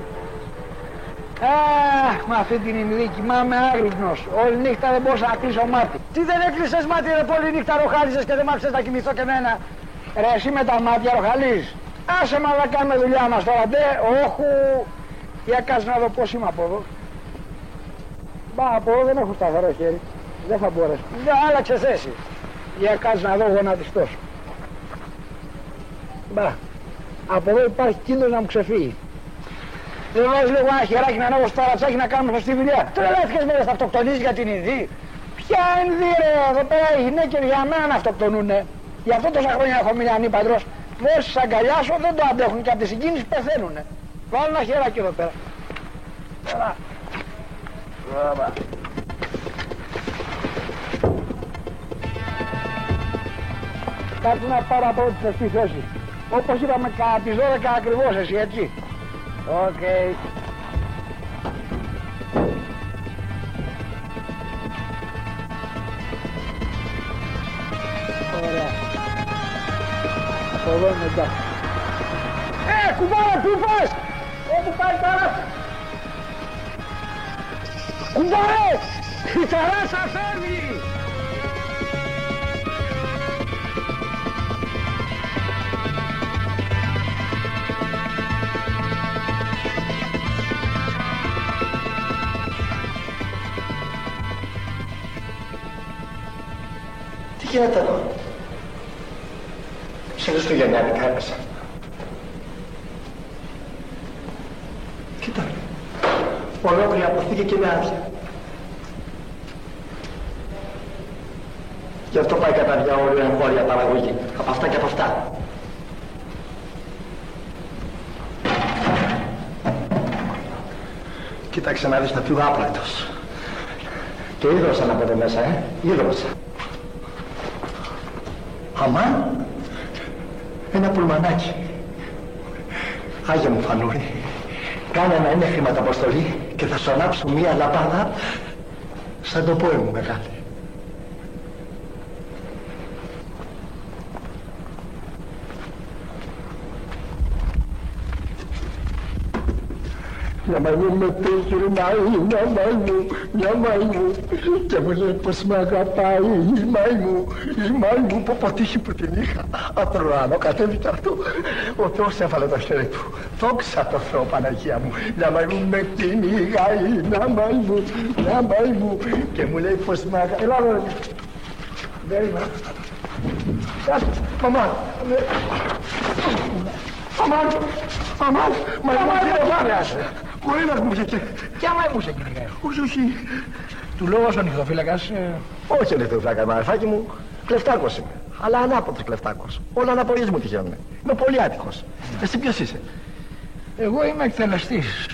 Με αυτή την Ινδή κοιμάμαι άγρυπνος. Όλη νύχτα δεν μπορούσα να κλείσω μάτι. Τι δεν έκλεισες μάτι ρε, πολλή νύχτα ροχάλιζες και δεν μ' άφησες να κοιμηθώ και εμένα. Ρε εσύ με τα μάτια ροχαλίζεις. Άσε μα να κάνουμε δουλειά μας τώρα, ντε, όχου. Για κάτσε να δω πώς είμαι από εδώ. Μπα, από εδώ δεν έχω σταθερό χέρι. Δεν θα μπορέσω. Δεν άλλαξε θέση. Για κάτσε να δω γονατιστός. Μπα, από εδώ υπάρχει κίνδυνος να μου ξεφύγει. Δεν βάζεις λίγο ένα χεράκι να ανέβω στο ταρατσάκι να κάνουμε σωστή δουλειά. Τρελάθηκες μέρες, θα αυτοκτονείς για την Ινδή. Ποια Ινδή ρε, εδώ πέρα οι γυναίκες για μένα να αυτοκτονούνε. Γι' αυτό τόσα χρόνια έχω μείνει ανήπαντρος. Μόλις αγκαλιάσω δεν το αντέχουν και από τη συγκίνηση πεθαίνουνε. Βάλω ένα χεράκι εδώ πέρα. Έλα. Κάτσε να πάρω από τη σωστή θέση. Όπως είπαμε κατά τις 12 ακριβώς εσύ, έτσι. Οκ. Ωραία. Από εδώ είναι εντάξει. Κουμπάρα, πού πας! Όπου πάει τώρα! Κουμπάρε! Η ταράτσα φεύγει! γίνεται εδώ? Σε Χριστουγεννιάτικα έπεσα. Κοίτα, ολόκληρη αποθήκη και είναι άδεια. Γι' αυτό πάει κατά διάολο η εγχώρια παραγωγή. Από αυτά και από αυτά. Κοίταξε να δεις, θα φύγω άπρακτος. Και ίδρωσαν από εδώ μέσα, ίδρωσα. Αμάν, ένα πουλμανάκι. Άγιε μου Φανούρη, κάνε ένα είναι χρηματαποστολή και θα σου ανάψω μία λαμπάδα σαν το πόη μου μεγάλη. Μια μαϊμού με τέγυρνάει, μια μαϊμού και μου λέει πως μ' αγαπάει η μαϊμού πω τύχη που την είχα από τον ουρανό κατέβηκε αυτό, ο Θεός έβαλε το χέρι του, δόξα τω Θεώ Παναγία μου, μια μαϊμού με κυνηγάει, μια μαϊμού και μου λέει πως μ' αγαπάει. Ελά ρε, δεν είμαι. Μαμά, μαϊμού κύριε Βάρεας. Ο ένας μου βγήκε. Ποια μαϊμού σε κυνηγάει? Όχι. Του λέω ως ο νυχτοφύλακας. Όχι νυχτοφύλακα, μαρφάκι μου. Κλεφτάκος είμαι. Αλλά ανάποδος κλεφτάκος. Όλα αναπολίες μου τυχαίνουνε. Είμαι πολύ άτυχος. Εσύ ποιος είσαι? Εγώ είμαι εκτελεστής.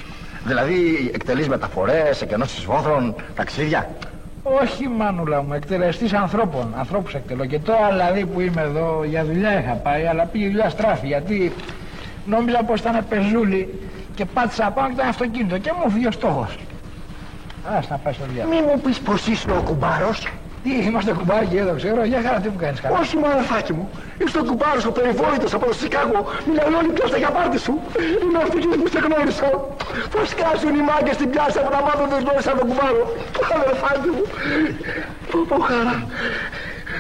Δηλαδή εκτελείς μεταφορές, εκενώσεις βόθρων, ταξίδια? Όχι μανούλα μου, εκτελεστής ανθρώπων. Ανθρώπους εκτελώ. Και τώρα δηλαδή που είμαι εδώ για δουλειά είχα πάει, αλλά πήγε δουλειά στράφη. Γιατί νόμιζα πως ήταν πεζούλη και πάτησα πάνω και ήταν αυτοκίνητο και μου φύγει ο στόχος. Ας να πάει στο διάλογο. Μη μου πεις πως είσαι ο κουμπάρος. Τι, είμαστε κουμπάρι εδώ, ξέρω, για χαρά τι μου κάνεις καλά. Όχι μαρφάκι μου, είσαι ο κουμπάρος, ο περιβόητος από το Σικάγο. Μιλάει όλη πιάστα για πάρτι σου. Είναι ο αυτοκίνητος που σε γνώρισα. Θα σκάσουν οι μάγκες στην πιάστα που να μάθουν δεν γνώρισα τον κουμπάρο. Αδερφάκι μου. Πω χαρά.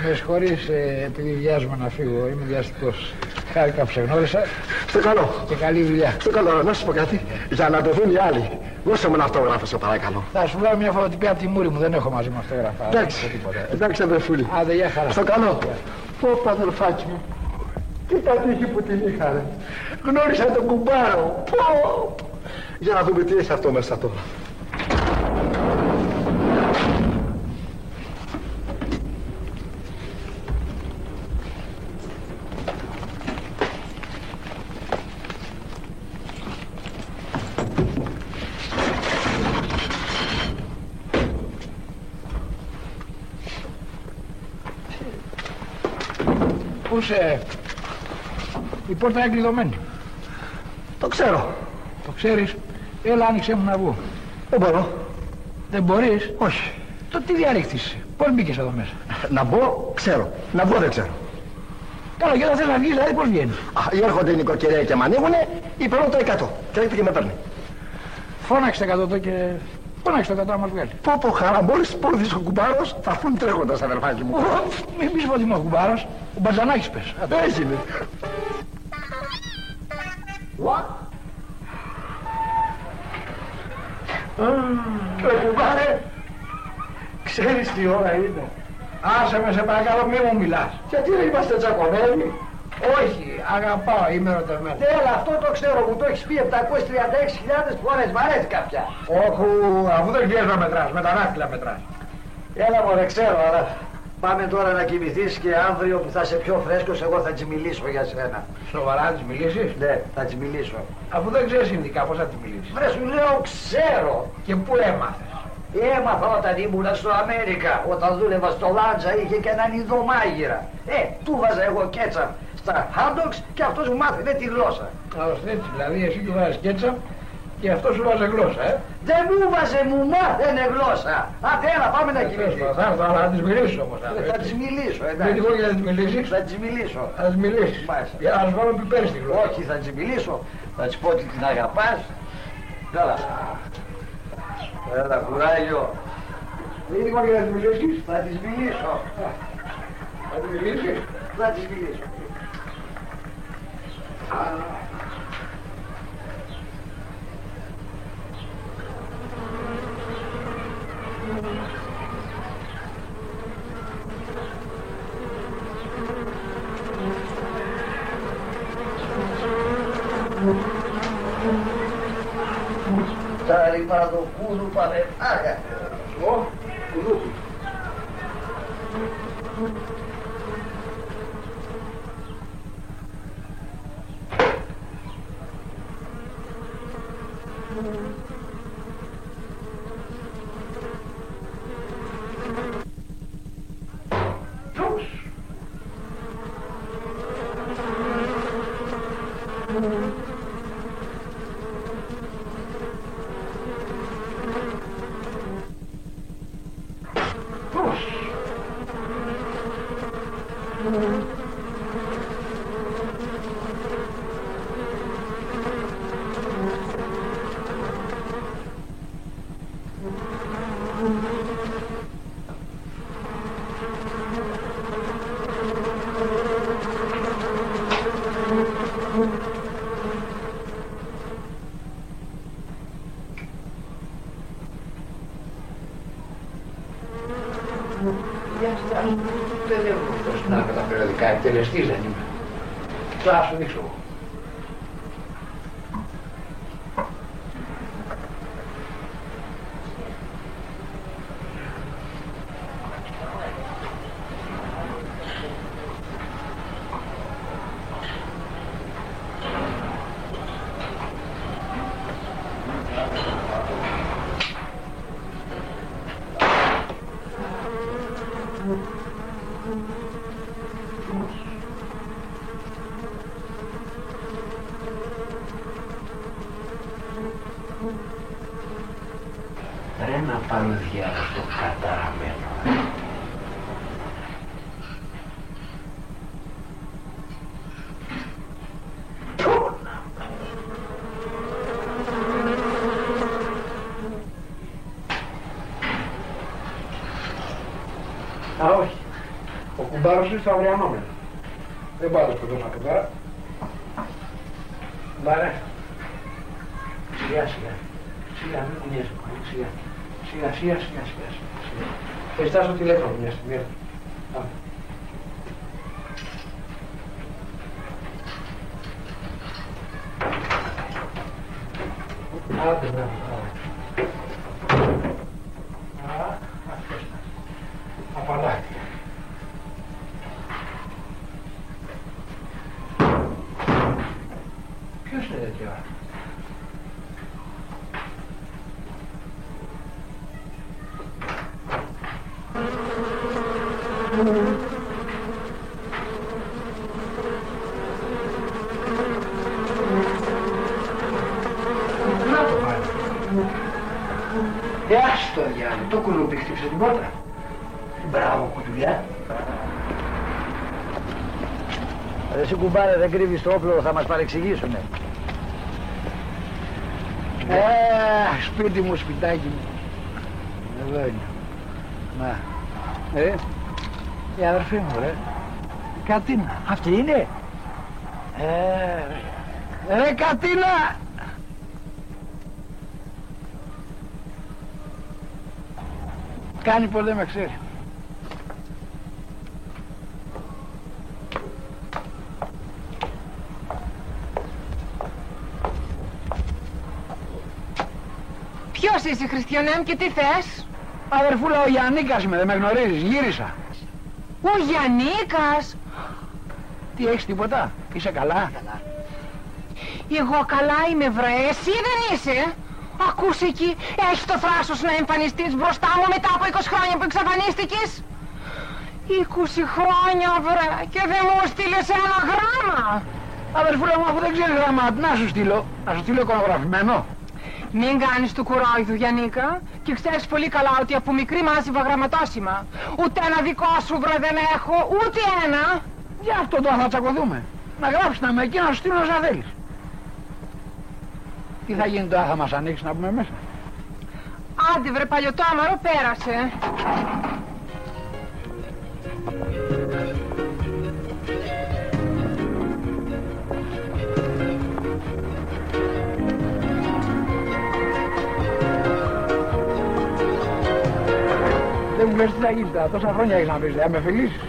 Με συγχωρείς επειδή βιάζομαι να φύγω, είμαι βιαστικός. Χάρηκα που σε γνώρισα. Στο καλό. Και καλή δουλειά. Στο καλό, να σου πω κάτι. Για να το δουν οι άλλοι. Δώσε μου ένα αυτόγραφο, σε παρακαλώ. Θα σου βγάλω μια φωτοτυπία από τη μούρη μου, δεν έχω μαζί μου αυτόγραφα. Εντάξει αδερφούλη. Άντε, για χαρά. Στο καλό. Πω αδερφάκι μου. Τι τύχη που την είχα ρε. Γνώρισα τον κουμπάρο. Πω. Για να δούμε τι έχει αυτό μέσα τώρα. Η πόρτα είναι κλειδωμένη. Το ξέρω. Το ξέρεις? Έλα άνοιξε μου να βγω. Δεν μπορώ. Δεν μπορείς? Όχι. Το τι διαρρήχτης? Πώς μπήκες εδώ μέσα? Να μπω ξέρω. Να βγω δεν ξέρω. Καλά, και όταν θες να βγεις δηλαδή πώς βγαίνεις? Έρχονται οι νοικοκυρέοι και μ' ανοίγουνε ή παίρνω το 100. Και έρχεται και με παίρνει. Φώναξε το 100 και... Φώναξε το 100 να μας βγάλει. Πω χαρά, μόλις πόρδεις ο κουμπάρος θα έρθουν τρέχοντας αδερφάκι μου. Μην πεις ότι είμαι ο κουμπάρος. Ο Μπατζανάκης πες. Έγινε. Κουμπάρε, ξέρεις τι ώρα είναι? Άσε με σε παρακαλώ, μη μου μιλάς. Γιατί δεν είμαστε τσακωμένοι? Όχι, αγαπάω, είμαι ερωτευμένος. Έλα, αυτό το ξέρω, μου το έχεις πει 736.000 φορές, μ' αρέσει κάποια. Όχι, αφού δεν ξέρεις να μετράς, με τα δάχτυλα μετράς. Έλα μωρέ, ξέρω, αλλά πάμε τώρα να κοιμηθείς και αύριο που θα είσαι πιο φρέσκος εγώ θα της μιλήσω για σένα. Σοβαρά της μιλήσεις? Ναι, θα της μιλήσω. Αφού δεν ξέρεις ειδικά πώς θα της μιλήσεις. Βρε σου λέω ξέρω. Και πού έμαθες? Έμαθα όταν ήμουν στο Αμέρικα, όταν δούλευα στο Λάντζα είχε και έναν ειδομάγειρα. Του βάζα εγώ κέτσαπ στα hot και αυτός μου μάθαινε τη γλώσσα. Καλώς έτσι, δηλαδή εσύ του βάζεις κέτσαπ και αυτός σου βάζε γλώσσα, Δεν μου βάζε, μου μάθαινε γλώσσα. Άντε έλα πάμε να κοιμηθείς. Θα έρθω, αλλά θα της μιλήσεις όμως. Θα της μιλήσω, Δεν εντάξει. τη πω και θα της μιλήσεις. Θα της μιλήσω. Θα της μιλήσεις. Μάλιστα. Για να σου βάλω πιπέρι στη γλώσσα. Όχι, θα της μιλήσω. Θα της πω ότι την αγαπάς. Καλά. Έλα, κουράγιο. Δεν τη πω και θα της μιλήσεις. Θα της μιλήσω. Θα της μιλήσεις. Θα της μιλήσω. Τα ρήμα το κούδου παρεμάγα. Ω, κουδούπι. Δεν έχω αυτό στην άκρη τα περιοδικά, εκτελεστής δεν είμαι. Θα σου δείξω εγώ. Ρε να πάμε διάλο στο καταραμένο. Α, όχι. Ο κουμπάρος είναι στο αυριανόμενο. Δεν πάω να το σκοτώσω από τώρα. Μπαρέ. Σιγά σιγά. Σιγά, μην κουνιέσαι. Σιγά. Σιγά. Θα στάσω τηλέφωνο μια στιγμή. Άντε, μπράβο. Απαλάκια. Ποιος είναι τέτοια ώρα? Άστο διάλο, το κουλούπι χτύψε την πόρτα. Μπράβο κουτουλιά. Εσύ κουμπάρε δεν κρύβεις το όπλο, θα μας παρεξηγήσουνε. Σπίτι μου, σπιτάκι μου. Εδώ είναι. Να. Η αδερφή μου, ρε. Κατίνα. Αυτή είναι. Ρε Κατίνα! Κάνει πως δεν με ξέρει. Ποιος είσαι, Χριστιανέμ, και τι θες? Αδερφούλα, ο Γιαννίκας είμαι, δεν με γνωρίζεις, γύρισα. Ο Γιαννίκας! Τι έχεις τίποτα, είσαι καλά? Εγώ καλά είμαι, βρε, εσύ δεν είσαι? Ακούς εκεί, έχεις το θράσος να εμφανιστείς μπροστά μου μετά από 20 χρόνια που εξαφανίστηκες? 20 χρόνια, βρε, και δεν μου στείλες ένα γράμμα. Αδερφούλα μου, αφού δεν ξέρεις γράμμα, να σου στείλω εικονογραφημένο. Μην κάνεις του κουρόιδου, Γιαννίκα, και ξέρεις πολύ καλά ότι από μικρή μάζευα γραμματόσημα. Ούτε ένα δικό σου, βρε, δεν έχω, ούτε ένα. Γι' αυτό τώρα θα τσακωθούμε. Να γράψεις να με εκεί, να σου στείλω όσα θέλεις. Τι θα γίνει τώρα, θα μας ανοίξει να πούμε μέσα? Άντε, βρε, παλιωτόμαρο, πέρασε. Δεν μου λες τι θα γίνει τώρα, τόσα χρόνια έχεις να πεις, δεν με φιλήσεις?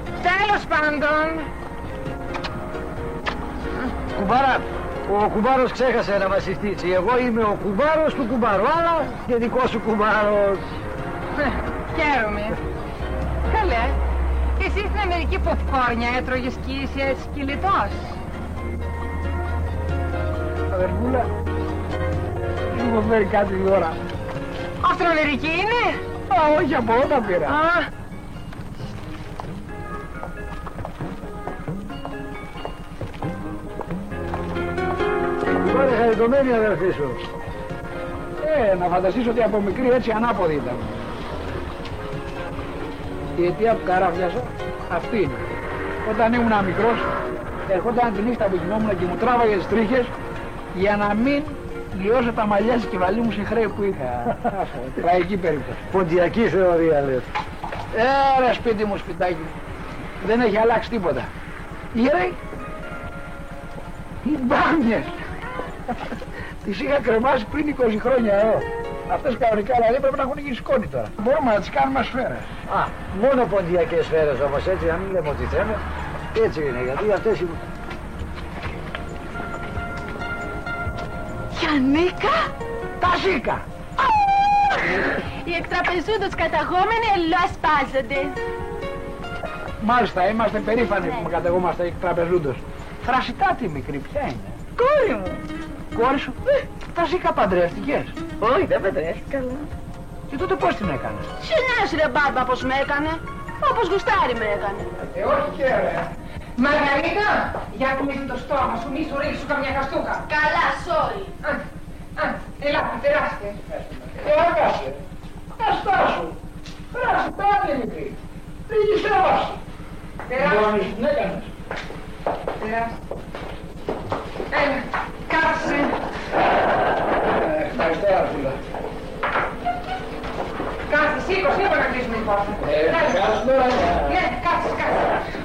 Τέλος πάντων. Κουμπάρα, Ο κουμπάρος ξέχασε να μας συστήσει. Εγώ είμαι ο κουμπάρος του κουμπάρου, αλλά και δικό σου κουμπάρος. Χαίρομαι. Καλέ, εσύ στην Αμερική ποπκόρνια έτρωγες κι είσαι έτσι κυλιτός. Αδερφούλα, σου έχω φέρει κάτι τώρα. Αυτό Αμερική είναι? Όχι, από εδώ τα πήρα. Πάρε χαριτωμένη αδερφή σου. Να φανταστείς ότι από μικρή έτσι ανάποδη ήταν. Η αιτία που καράφιασα αυτή είναι. Όταν ήμουν μικρός, ερχόταν τη νύχτα που κοιμόμουν και μου τράβαγε τις τρίχες για να μην λιώσω τα μαλλιά της κεφαλή μου σε χρέη που είχα. Τραγική περίπτωση. Ποντιακή θεωρία λες. Ρε σπίτι μου, σπιτάκι. Δεν έχει αλλάξει τίποτα. Γερέι, οι μπάμιες. Τις είχα κρεμάσει πριν 20 χρόνια εδώ. Αυτές κανονικά δηλαδή πρέπει να έχουν γίνει σκόνη τώρα. Μπορούμε να τις κάνουμε σφαίρες. Α, μόνο ποντιακές σφαίρες όμως, έτσι, να μην λέμε ότι θέμε. Έτσι είναι, γιατί αυτές οι... Γιαννίκα! Τα ζήκα! Οι εκτραπεζούντος καταγόμενοι αλληλοασπάζονται. Μάλιστα, είμαστε περήφανοι που με καταγόμαστε εκτραπεζούντος. Θρασιτάτη μικρή, ποια είναι? Κόρη μου! Κόρη σου, τα ζήκα παντρεύτηκες? Όχι, δεν παντρεύτηκα, αλλά. Και τότε πώς την έκανες? Συνάς ρε μπάρμπα πως με έκανε. Όπως γουστάρι με έκανε. Όχι και ρε. Μαργαρίτα, για κλείσει το στόμα σου, μη σου ρίξου καμιά χαστούκα. Καλά, sorry. Ελάτε, περάστε. Έργασε. Αστάσου. Περάστε, πάλι μικρή. Λίγη σέβαση. Περάστε. Την έκανες. Περάστε. Έλα, κάτσε. Ευχαριστώ, Αρφούλα. Κάτσε, σήκω να κλείσουμε την πόρτα. Κάτσε τώρα. Ναι, κάτσε.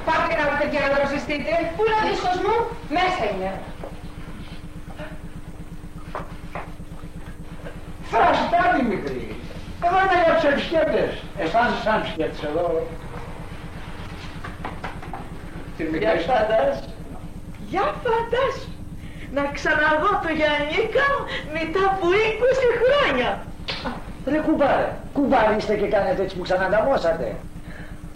Πάτε και να παιδιά να δροσιστείτε. Πού είναι ο δίσκος μου? Μέσα είναι. Θρασιτάτη μικρή. Εδώ είναι για τους επισκέπτες. Αισθάνεσαι σαν επισκέπτες εδώ. Την μικρή. Για φαντάσου, να ξαναδώ το Γιαννίκα μετά από 20 χρόνια. Ρε κουμπάρε, κουμπάρι είστε και κάνετε έτσι που ξανανταμώσατε.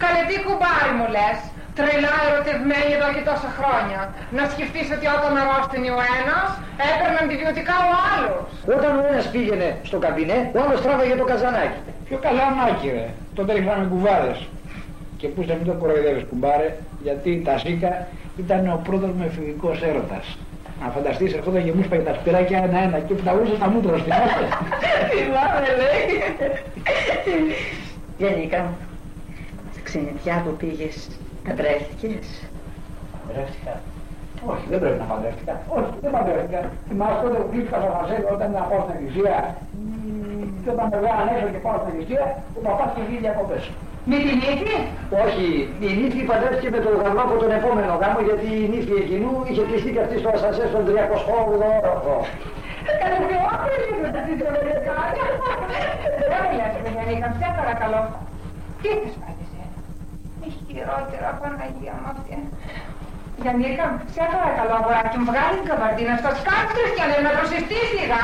Καλέ τι κουμπάρι μου λες. Τρελά ερωτευμένη εδώ και τόσα χρόνια. Να σκεφτείς ότι όταν αρρώστηνε ο ένας, έπαιρνε αντιβιωτικά ο άλλος. Όταν ο ένας πήγαινε στο καμπινέ, ο άλλος τράβαγε το καζανάκι. Πιο καλά μάκι ρε. Τότε ρίχναμε κουβάδες. Και πού μην το κοροϊδεύεις κουμπάρε, γιατί τα ζήκα ήταν ο πρώτος μου εφηβικός έρωτας. Να φανταστείς, ερχόταν και μου σπάγε τα σπυράκια ένα-ένα και φταγούσε τα μούτρα, θυμάστε. Θυμάμαι, λέει. Γιαννίκα μου, σε ξενιτιά που πήγες, παντρεύτηκες? Παντρεύτηκα. Όχι, δεν πρέπει να παντρεύτηκα. Όχι, δεν παντρεύτηκα. Θυμάσαι τότε που κλείστηκα στο Μαρσέλο όταν ήμουν να πάω στην εκκλησία. Και όταν με βγάλαν έξω και πάω στην εκκλησία, ο παπάς και βγήκε διακοπές. Με την ήθη? Όχι, η νύφη παντρεύτηκε με τον γαμά από τον επόμενο γάμο, γιατί η νύφη εκείνου είχε κλειστεί και αυτή στο ασανσέρ στον 308ο όροφο. Καλέ τι όχι, δεν τα συντροβέλες κάτι. Δεν μιλάς με Γιαννίκα, σε παρακαλώ. Τι θα σπάτησε? Μη χειρότερα, Παναγία μου αυτή. Γιαννίκα, σε παρακαλώ αγοράκι μου, βγάλει την καμπαρτίνα στο σκάφτες και να προσεστείς λίγα.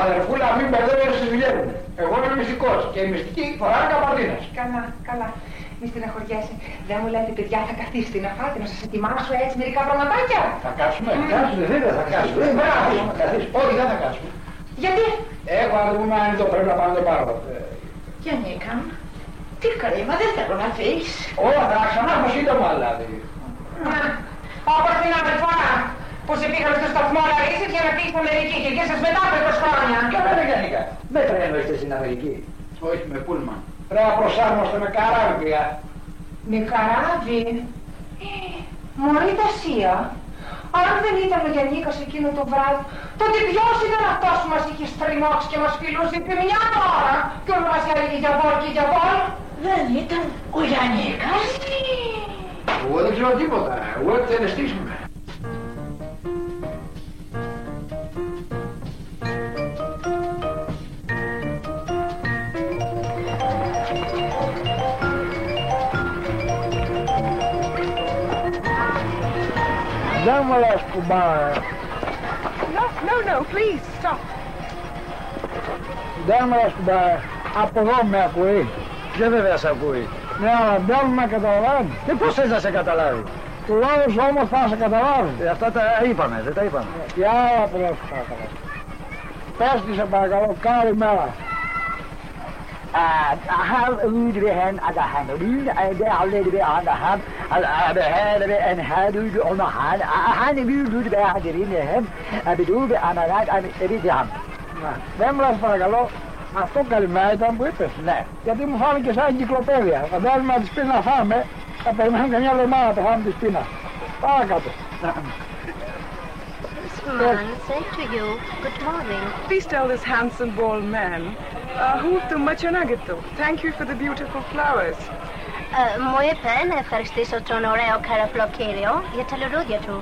Αδερφούλα, μην μπερδεύεσαι στις δουλειές μου. Εγώ είμαι μυστικός και οι μυστικοί φοράνε καμπαρτίνες. Καλά. Μη στεναχωριέσαι. Δεν μου λέτε παιδιά θα καθίσετε να φάτε, να σας ετοιμάσω έτσι μερικά πραγματάκια. Θα κάτσουμε, δεν θα κάτσουμε. Όχι, δεν θα κάτσουμε. Γιατί? Έχω να το πούμε αν το πρέπει να πάμε να το πάρω. Γιαννίκα μου, τι κρίμα, δεν θέλω να φύγεις. Όλα θα ξανά από σύντομα δηλαδή. Όπως την άλλη φορά που σε πήγαμε στο σταθμό να ρίξεις για να πήγεις στην Αμερική και γύρισες μετά από 20 χρόνια. Και βέβαια Γιαννίκα. Με τρένο είστε στην Αμερική. Όχι με πούλμαν. Πρέπει να προσάρμοστε με καράβι πια. Με καράβι? Μωρή τα Σία. Αν δεν ήταν ο Γιαννίκας εκείνο το βράδυ, τότε ποιος ήταν αυτός που μας είχε στριμώξει και μας φιλούσε επί μια ώρα και όλο μας έλεγε για βόλ και για βόλ? Δεν ήταν ο Γιαννίκας? Εγώ δεν ξέρω τίποτα. Εγώ δεν αισθήσουμε. Δεν μου λες κουμπάρε. No, please, stop. Ντέμερα κουμπάρε, από εδώ με ακούει. Και βέβαια σε ακούει. Ναι, αλλά δεν με καταλαβαίνει. Και πώς θες να σε καταλάβει. Του λόγους όμως θα σε καταλάβει. Αυτά τα είπαμε, δεν τα είπαμε. Για άλλα πρέπει παρακαλώ. Πες τη σε παρακαλώ, καλημέρα. Δεν μου λες παρακαλώ, αυτό καλημέρα ήταν που είπες. Ναι. Γιατί μου φάνηκε σαν εγκυκλοπαίδεια. Φαντάζομαι να της πεις να φάμε, θα περιμένουμε καμιά εβδομάδα να το φάμε της πείνας. Παρακάτω. This man said to you, good morning. Please tell this handsome bald man who to Machonagato. Thank you for the beautiful flowers. Μου είπε να ευχαριστήσω τον ωραίο καραπλό κύριο για τα λουλούδια του.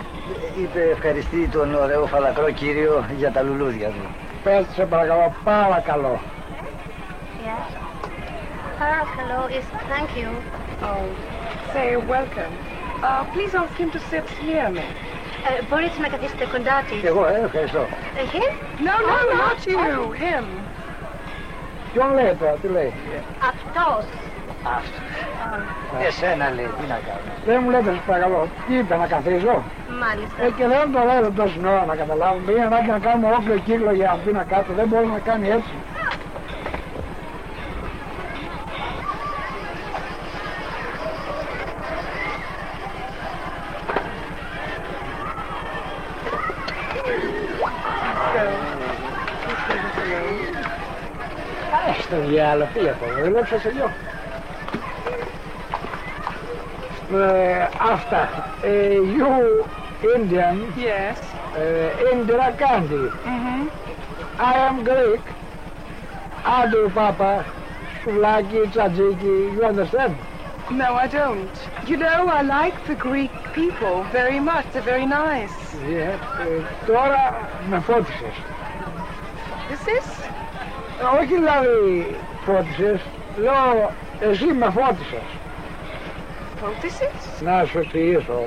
Είπε ευχαριστεί τον ωραίο φαλακρό κύριο για τα λουλούδια του. Πες σε παρακαλώ, παρακαλώ. Yes. Παρακαλώ is thank you. Oh, say welcome. Please ask him to sit near me. Μπορείτε να καθίσετε κοντά της. Εγώ, ευχαριστώ. Him? No, not you. Him. Ποιον λέει τώρα, τι λέει. Αυτός. Εσένα λέει, τι να κάνω. Δεν μου λέτε σας παρακαλώ, τι είπε να καθίσω. Μάλιστα. Και δεν το λέω τόση ώρα να καταλάβουμε. Πήγε ανάγκη να κάνουμε ολόκληρο κύκλο για αυτή να κάτω. Δεν μπορεί να κάνει έτσι. Στο διάλογο, τι έχω, δεν λέω σε λιώ. Αυτά. You Indian. Yes. Indira Gandhi. I am Greek. Adu Papa, Souvlaki, Tzatziki, you understand? No, I don't. You know, I like the Greek people very much. They're very nice. Yeah. Τώρα με φώτισες. Is this? Όχι δηλαδή φώτισες, λέω εσύ με φώτισες. Poultices? Να σου εξηγήσω.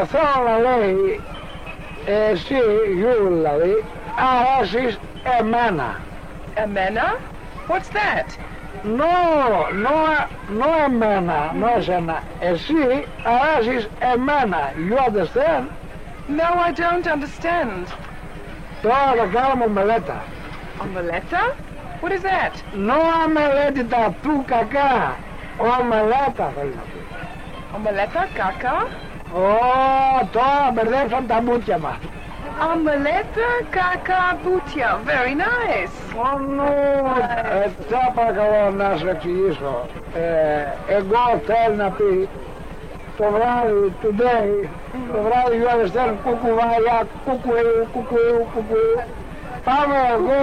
Θέλω να λέει εσύ, you δηλαδή, αρέσεις εμένα. Emena? What's that? No εμένα, no εσένα. Εσύ αρέσεις εμένα. You understand? No, I don't understand. Τώρα θα κάνουμε μελέτα. Omeletta? What is that? No αμελέτητα του κακά. Ομελέτα θέλει να πει. Omeletta, caca? Τώρα μπερδέψαν τα μπούτια μας. Omeletta, caca, butia. Very nice. Θα παρακαλώ να σου εξηγήσω. Εγώ θέλω να πει το βράδυ, today, το βράδυ you understand, κουκουβάγια, κουκουίου. Πάμε εγώ,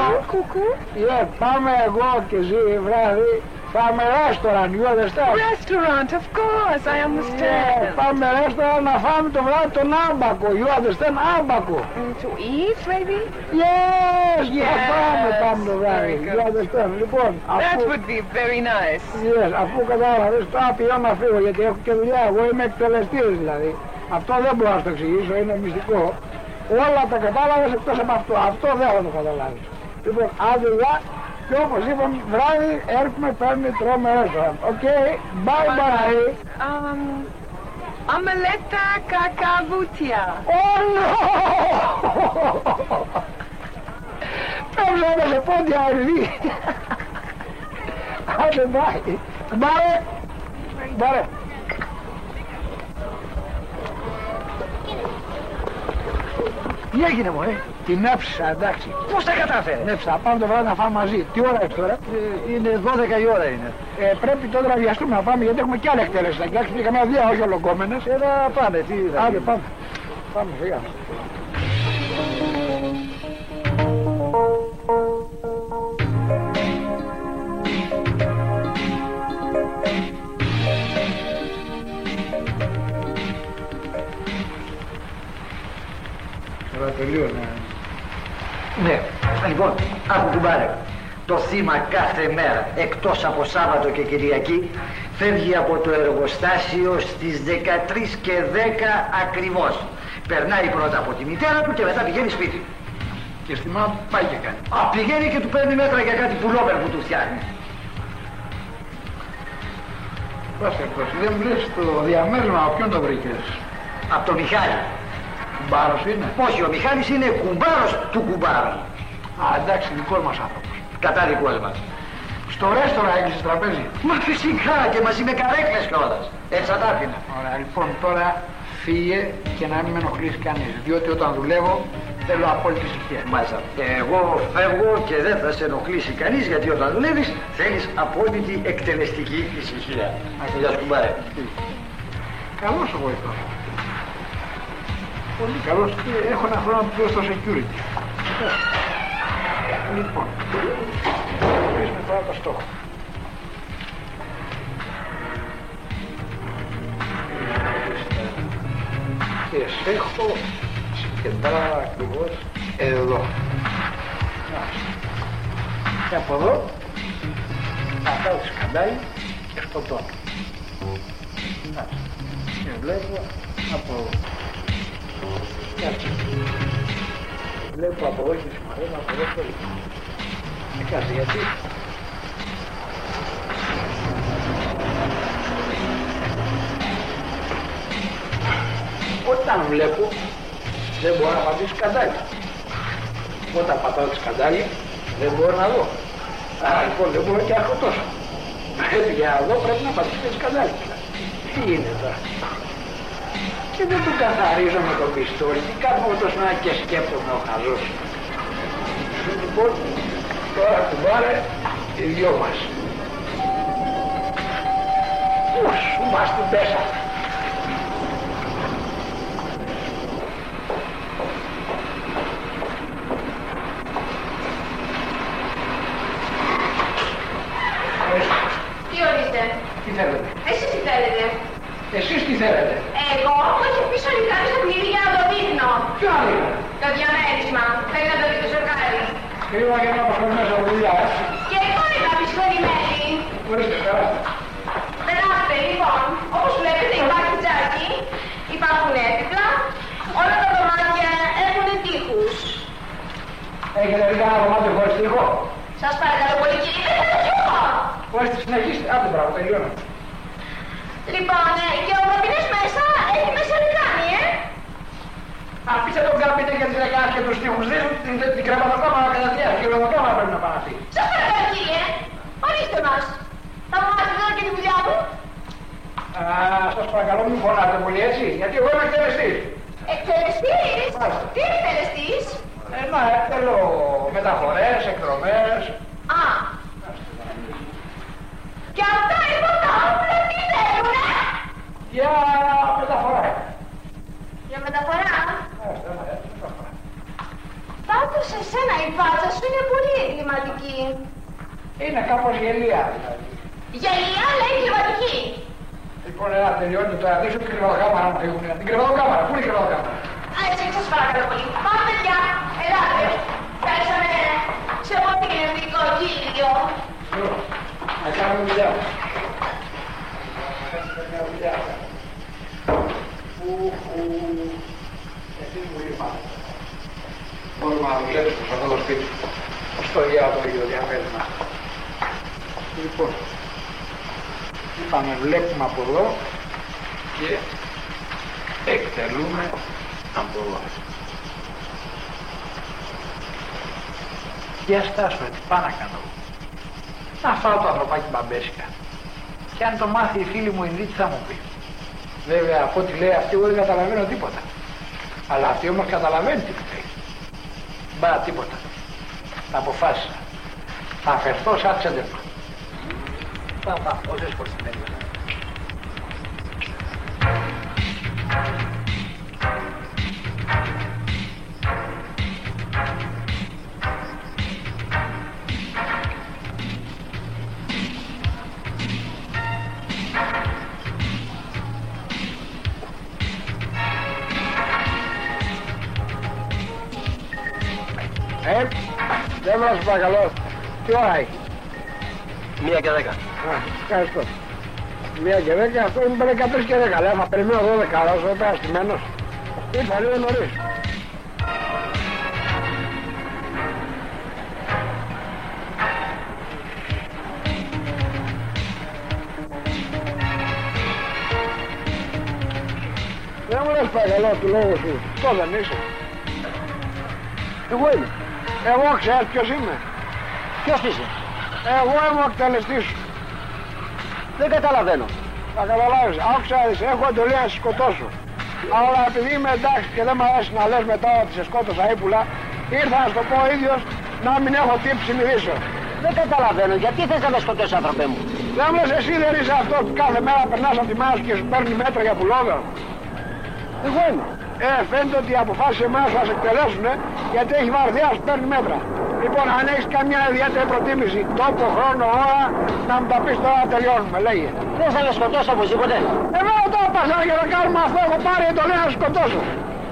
πάμε εγώ και εσύ βράδυ, πάμε restaurant, you understand? Restaurant, of course, I understand. Πάμε restaurant να φάμε το βράδυ τον άμπακο, you understand, άμπακο. To eat, maybe? Yes, Yes, πάμε το βράδυ, very good. you understand. Λοιπόν, That would be very nice. yes, αφού κατάλαβες, τώρα πηγαίνω να φύγω γιατί έχω και δουλειά, εγώ είμαι εκτελεστής δηλαδή. Αυτό δεν μπορώ να το εξηγήσω, είναι μυστικό. Όλα τα κατάλαβες εκτός από αυτό. Αυτό δεν θα το καταλάβεις. Λοιπόν, άδεια και όπως είπαμε βράδυ έρχομαι, παίρνει, τρώμε restaurant. Οκ, bye bye. Omeletta, caca, butia. Oh no! Πέμψαμε σε πόντια αριβή. Άντε bye. Μπάρε. Τι έγινε μωρέ. Την έψησα, εντάξει. Πώς τα κατάφερε. Έψησα, πάμε το βράδυ να φάμε μαζί. Τι ώρα έχεις τώρα? Είναι 12 η ώρα είναι. Πρέπει τότε να βιαστούμε να πάμε γιατί έχουμε και άλλη εκτέλεση. Να κοιτάξουμε και καμιά δύο, όχι ολοκόμενες. Να πάμε, τι θα Άντε γίνει. πάμε. Πάμε, φύγα. Ναι, λοιπόν, άκου κουμπάρε. Το θύμα κάθε μέρα, εκτός από Σάββατο και Κυριακή, φεύγει από το εργοστάσιο στις 13 και 10 ακριβώς. Περνάει πρώτα από τη μητέρα του και μετά πηγαίνει σπίτι. Και στη μάνα πάει και κάνει. Πηγαίνει και του παίρνει μέτρα για κάτι πουλόβερ που του φτιάχνει. Πρόσεχος, δεν μου λες το διαμέρισμα, από ποιον το βρήκες? Από τον Μιχάλη. Κουμπάρος είναι? Όχι, ο Μιχάλης είναι κουμπάρος του κουμπάρου. Εντάξει, δικός μας άνθρωπος. Κατά δικός μας. Στο ρέστορα έκλεισες τραπέζι? Μα φυσικά και μαζί με καρέκλες κιόλας. Έτσι θα τα άφηνα. Ωραία, λοιπόν τώρα φύγε και να μην με ενοχλήσει κανείς. Διότι όταν δουλεύω θέλω απόλυτη ησυχία. Μάλιστα. Εγώ φεύγω και δεν θα σε ενοχλήσει κανείς, γιατί όταν δουλεύεις θέλεις απόλυτη εκτελεστική ησυχία. Γεια σου κουμπάρε. Καλός ο βοηθός. Πολύ καλός και έχω ένα χρόνο που στο security. Λοιπόν, κλείσουμε τώρα το στόχο. Και σε έχω συγκεντρά ακριβώς εδώ. Και από εδώ θα πάω τη σκαντάλη και σκοτώνω. Και βλέπω από εδώ. Βλέπω από εδώ και συμμαραίνω από εδώ πολύ. Κάτσε γιατί. Όταν βλέπω δεν μπορώ να πατήσω σκαντάλι. Όταν πατάω τη σκαντάλι δεν μπορώ να δω. Άρα λοιπόν δεν μπορώ και αρχωτώσω. Πρέπει για να δω πρέπει να πατήσω τη σκαντάλι. Τι είναι τώρα? Και δεν του καθαρίζω με το πιστόλι. Τι κάνω τόσο να και σκέπτομαι ο χαζός. Λοιπόν, τώρα κουμπάρε οι δυο μας. Ους, μας την πέσαμε. Τι ορίστε? Τι θέλετε? Εσείς τι θέλετε? Εσείς τι θέλετε? Εγώ μου έχει πίσω λιτάρι στο κνίδι για να το δείχνω. Ποιο άλλο? Το διαμέρισμα. Θέλει να το δει το ζευγάρι. Κρίμα για να απασχολήσω από δουλειά, έτσι. Και εγώ είμαι απεισχολημένη. Ορίστε, περάστε. Περάστε, λοιπόν. Όπως βλέπετε υπάρχει τζάκι, υπάρχουν έπιπλα, όλα τα δωμάτια έχουν τοίχους. Έχετε δει κανένα δωμάτιο χωρίς τοίχο? Σας παρακαλώ πολύ κύριε, δεν θα το πιω. Ορίστε, συνεχίστε. Άντε, μπράβο, τελειώνω. Λοιπόν, και ο καμπίνες μέσα έχει μέσα λεκάνη, Αφήστε τον κάμπινε για τις λεκάνες και τους τοίχους. Την κρεβατοκάμαρα κατευθείαν. Και η κρεβατοκάμαρα πρέπει να πάνε αυτή. Σας παρακαλώ κύριε, ορίστε μας. Θα μου μάθετε τώρα και τη δουλειά μου. Σας παρακαλώ μην φωνάτε πολύ έτσι, γιατί εγώ είμαι εκτελεστής. Εκτελεστής? Μάλιστα. Τι εκτελεστής? Να θέλω μεταφορές, εκδρομές. Α. Και αυτά λοιπόν τα όπλα τι θέλουνε? Για μεταφορά. Για μεταφορά? Μεταφορά. Πάντως εσένα η φάτσα σου είναι πολύ εγκληματική. Είναι κάπως γελία δηλαδή. Γελία αλλά εγκληματική. Λοιπόν, τελειώνει το αντίστοιχο την κρεβατοκάμαρα μου φύγουν. Την κρεβατοκάμαρα, πού είναι η κρεβατοκάμαρα? Έτσι, σας παρακαλώ πολύ. Πάμε παιδιά, ελάτε. Πέσαμε σε πολύ νευρικό κύριο. Να κάνουμε δουλειά. Εσείς μου λυπάτε. Μπορούμε να δουλέψουμε σε αυτό το σπίτι. Στο το ίδιο διαμέρισμα. Λοιπόν, είπαμε βλέπουμε από εδώ και εκτελούμε από εδώ. Για στάσουμε, τι πάω να κάνω. Να φάω το ανθρωπάκι μπαμπέσικα. Και αν το μάθει η φίλη μου η Νίκη θα μου πει. Βέβαια από ό,τι λέει αυτή εγώ δεν καταλαβαίνω τίποτα. Αλλά αυτή όμως καταλαβαίνει τι μου λέει. Μπα τίποτα. Τα αποφάσισα. Θα αφαιρθώ σαν τσέντεμα. Πάμε, όσες φορές την έλεγα. Δεν μας παρακαλώ. Τι ώρα έχει? 1 και 10. Ευχαριστώ. 1 και 10, αυτό είναι 13 και 10. Λέω, θα περιμένω 12 ώρα όσο πέρα στημένος. Ήρθα λίγο νωρίς. Δεν μου λες παρακαλώ του λόγου σου. Το δεν είσαι. Εγώ είμαι. Εγώ ξέρεις ποιος είμαι. Ποιος είσαι? Εγώ είμαι ο εκτελεστής σου. Δεν καταλαβαίνω. Θα καταλάβεις. Άκουσα, έχω εντολή να σε σκοτώσω. Αλλά επειδή είμαι εντάξει και δεν μ' αρέσει να λες μετά ότι σε σκότωσα ύπουλα, ήρθα να σου το πω ο ίδιος να μην έχω τύψη μυρίσεως. Δεν καταλαβαίνω. Γιατί θες να με σκοτώσεις, άνθρωπε μου? Δεν μου λες εσύ δεν είσαι αυτό που κάθε μέρα περνάς από τη μάνα σου και σου παίρνει μέτρα για πουλόβερο. Εγώ είμαι. Φαίνεται ότι οι αποφάσεις εμάς θα σε εκτελέσουνε γιατί έχει βαρδιά σου παίρνει μέτρα. Λοιπόν, αν έχεις καμιά ιδιαίτερη προτίμηση, τόπο, χρόνο, ώρα, να μου τα πεις τώρα να τελειώνουμε, λέγε. Δεν θα με σκοτώσω οπωσδήποτε. Εγώ τώρα πάσα για να κάνουμε αυτό, έχω πάρει εντολή να σου σκοτώσω.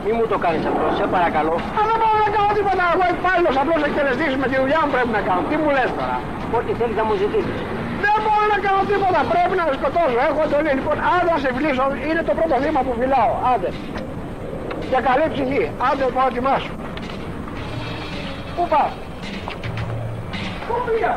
Μη μου το κάνεις αυτό, σε παρακαλώ. Αν δεν μπορώ να κάνω τίποτα, εγώ υπάλληλος απλώς εκτελεστής με τη δουλειά μου πρέπει να κάνω. Τι μου λες τώρα. Ό,τι θέλεις να μου ζητήσεις. Δεν μπορώ να κάνω τίποτα, πρέπει να σε σκοτώσω. Έχω εντολή. Λοιπόν, αν θα σε φιλήσω, είναι το πρώτο θύμα που φιλάω. Άντε. Για καλή ψυχή. Άντε, πάω ετοιμάσου. Πού πας? Πού πήγα?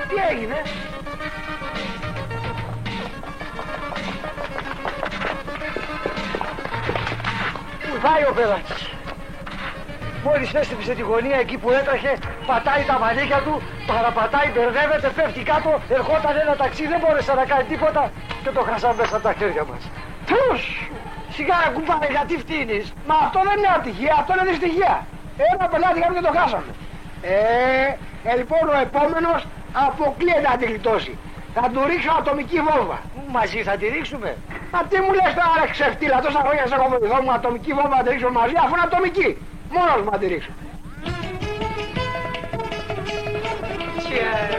Τι έγινε? Πού πάει ο πελάτης? Μόλις έστριψε τη γωνία εκεί που έτρεχε, πατάει τα μανίκια του, παραπατάει, μπερδεύεται, πέφτει κάτω, ερχόταν ένα ταξί, δεν μπόρεσε να κάνει τίποτα και το χάσαμε μέσα από τα χέρια μας. Τους! Σιγά κουμπάρε, γιατί φτύνεις? Μα αυτό δεν είναι ατυχία, αυτό είναι δυστυχία. Ένα πελάτη είχαμε και το χάσαμε. Λοιπόν ο επόμενος αποκλείεται να τη γλιτώσει. Θα του ρίξω ατομική βόμβα. Μαζί θα τη ρίξουμε. Μα τι μου λες τώρα ρε ξεφτύλα, τόσα χρόνια σε έχω βοηθό μου ατομική βόμβα να τη ρίξω μαζί, αφού είναι ατομική. Μόνος μου να τη ρίξω. Cheers.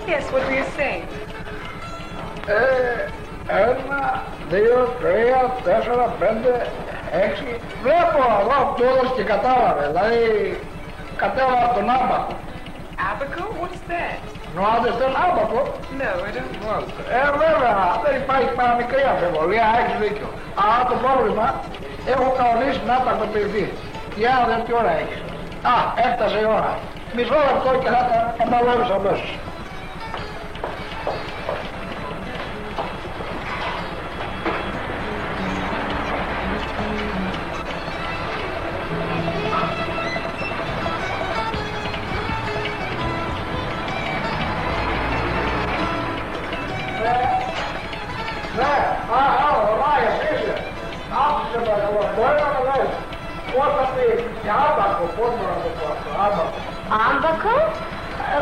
Yes, what do you think? Ένα, δύο, τρία, τέσσερα, πέντε, έξι. Βλέπω εδώ τώρα και κατάλαβε, δηλαδή κατέβαλα από τον άμπακο. Abaco? What's that? Νοάδες τον άμπακο. No, I don't know. Βέβαια, δεν υπάρχει παραμικρή αμφιβολία, έχεις δίκιο. Αλλά το πρόβλημα, έχω κανονίσει να τακτοποιηθεί. Η άλλη δεν τι ώρα έχεις. Α, έφτασε η ώρα. Μισό λεπτό και θα τα καταλάβεις αμέσως. Άμπακο?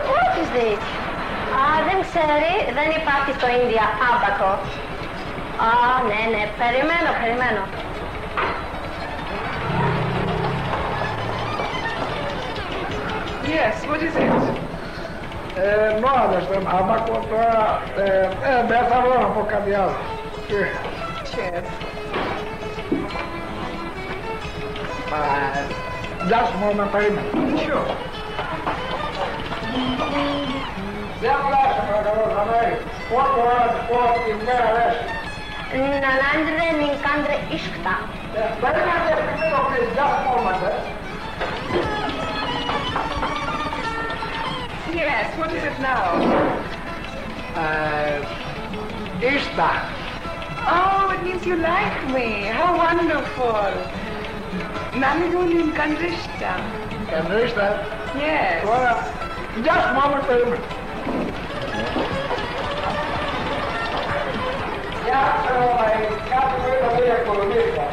What is this? Δεν ξέρει, δεν υπάρχει στο Ίνδια άμπακο. Ναι, περιμένω. Yes, what is it? Νοάδες τον άμπακο τώρα, δεν θα βρω να πω κάτι άλλο. Cheers. Just a moment, περίμενε. Sure. Δεν αλλάζει παρακαλώ, Ζαμέρη. Πόσο ώρα της πω την μέρα λες. Νανάντρε νικάντρε ισκτα. Περίμενε, μην το πεις, just a moment, Yes, what is it now? Ίστα. Oh, it means you like me. How wonderful. Namigun Kandrishta. Καντρίστα. Yes. Τώρα, just a moment, περίμενε. Κάτι που ήταν μία κολονίστα.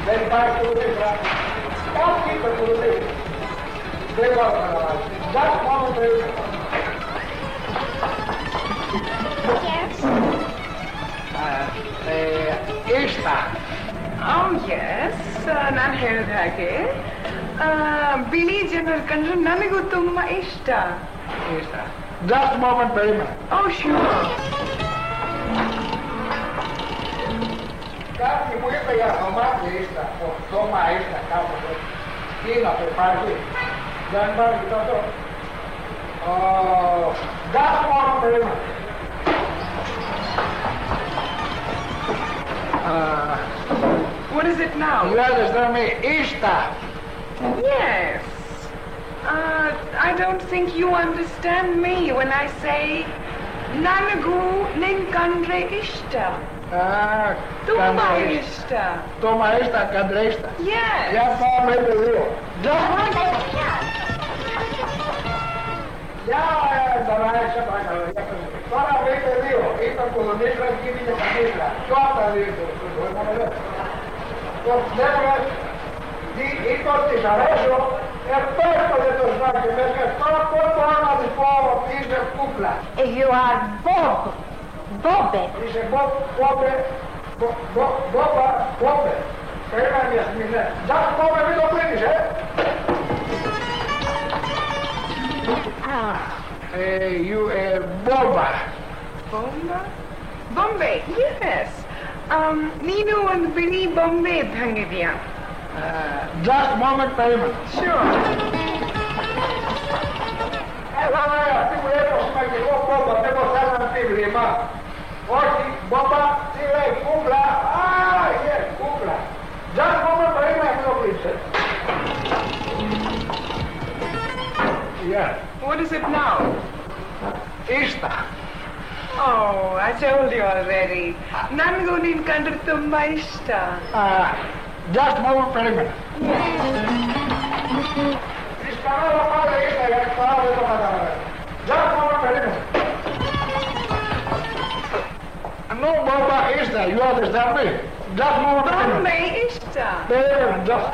Δεν υπάρχει κολονίστα. Κάτι είπε κολονίστα. Δεν μπορώ να καταλάβει. Just a moment, περίμενε. Ίστα. Oh, yes. Nan ಹೇಳ್ದಾಗೆ ಬಿಳಿ ಜನರ ಕಂಡ್ರೆ ನನಗೂ ತುಂಬಾ ಇಷ್ಟ. Ίστα. Just a moment, περίμενε. Oh, sure. Κάτι μου είπε για δωμάτια ίστα, δώμα ίστα κάπως έτσι. Τι είναι αυτό, υπάρχει? Δεν υπάρχει αυτό. Just a moment, περίμενε. What is it now? You understand me? Ίστα. Yes. I don't think you understand me when I say Nanagu Ninkandre Ishta. Tuma Ishta. Τόμα ίστα, καντρέιστα. Yes. Για πάμε δύο. Για τα ράισα παρακαλώ. Τώρα βρείτε δύο. Ήταν κοδονίστρα και είναι κανίστρα. Ποιο από τα δύο είναι το δεύτερο. Είπα ότι σ' αρέσω. Επέφτονται το σβάκι μέσα. Τώρα πώς μπορώ να της πω ότι είσαι κούκλα. You are Bob. Bobbe. Είσαι Μπόμπε. Μπόμπε. Περίμενε μια στιγμή, ναι. Τζακ Μπόμπε, μην το κλείνεις, You Boba. Bomba? Bombay, yes. Nino and Vinny Bombay Pangavia. Just a moment, περίμενε. Sure. Έλα, αυτή μου λέει το σημαντικό Μπόμπα, δεν μου θέλω να πει βλήμα. Όχι, Μπόμπα, τι λέει, κούκλα. Yes, κούκλα. Just a moment, περίμενε, μην το κλείσεις. Yeah. What is it now? Ίστα. Oh, I told you already. Nangu Ninkandre Tumba Ishta. Just a moment, περίμενε. Της κανάλα πάλι ίστα, γιατί παρά δεν το καταλαβαίνω. Just a moment, περίμενε. No, Boba, ίστα, you understand me? Just a moment, περίμενε. Bombay Ishta. Περίμενε, just.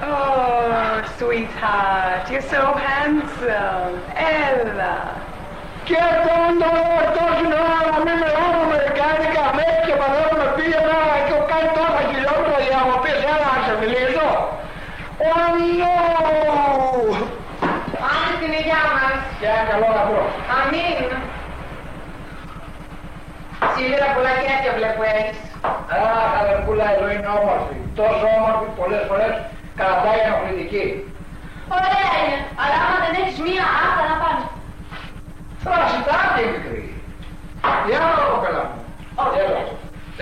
Oh, sweetheart, you're so handsome. Ella. Και τόση ώρα να μην μιλάμε αμερικάνικα, μέχρι και πατέρα με πήγαινα και έχω κάνει τόσα χιλιόμετρα για να μου πεις έλα να σε μιλήσω. Oh no! Άντε την υγειά μας. Και ένα καλό γαμπρό. Αμήν. Σήμερα πολλά κέφια βλέπω έχεις. Αδερφούλα, εδώ είναι όμορφη. Τόσο όμορφη πολλές φορές κρατάει ενοχλητική. Ωραία είναι, αλλά άμα δεν έχεις μία άστα να πάνε. Φρασιτάκι μικρή. Για να το κοπέλα μου. Έλα.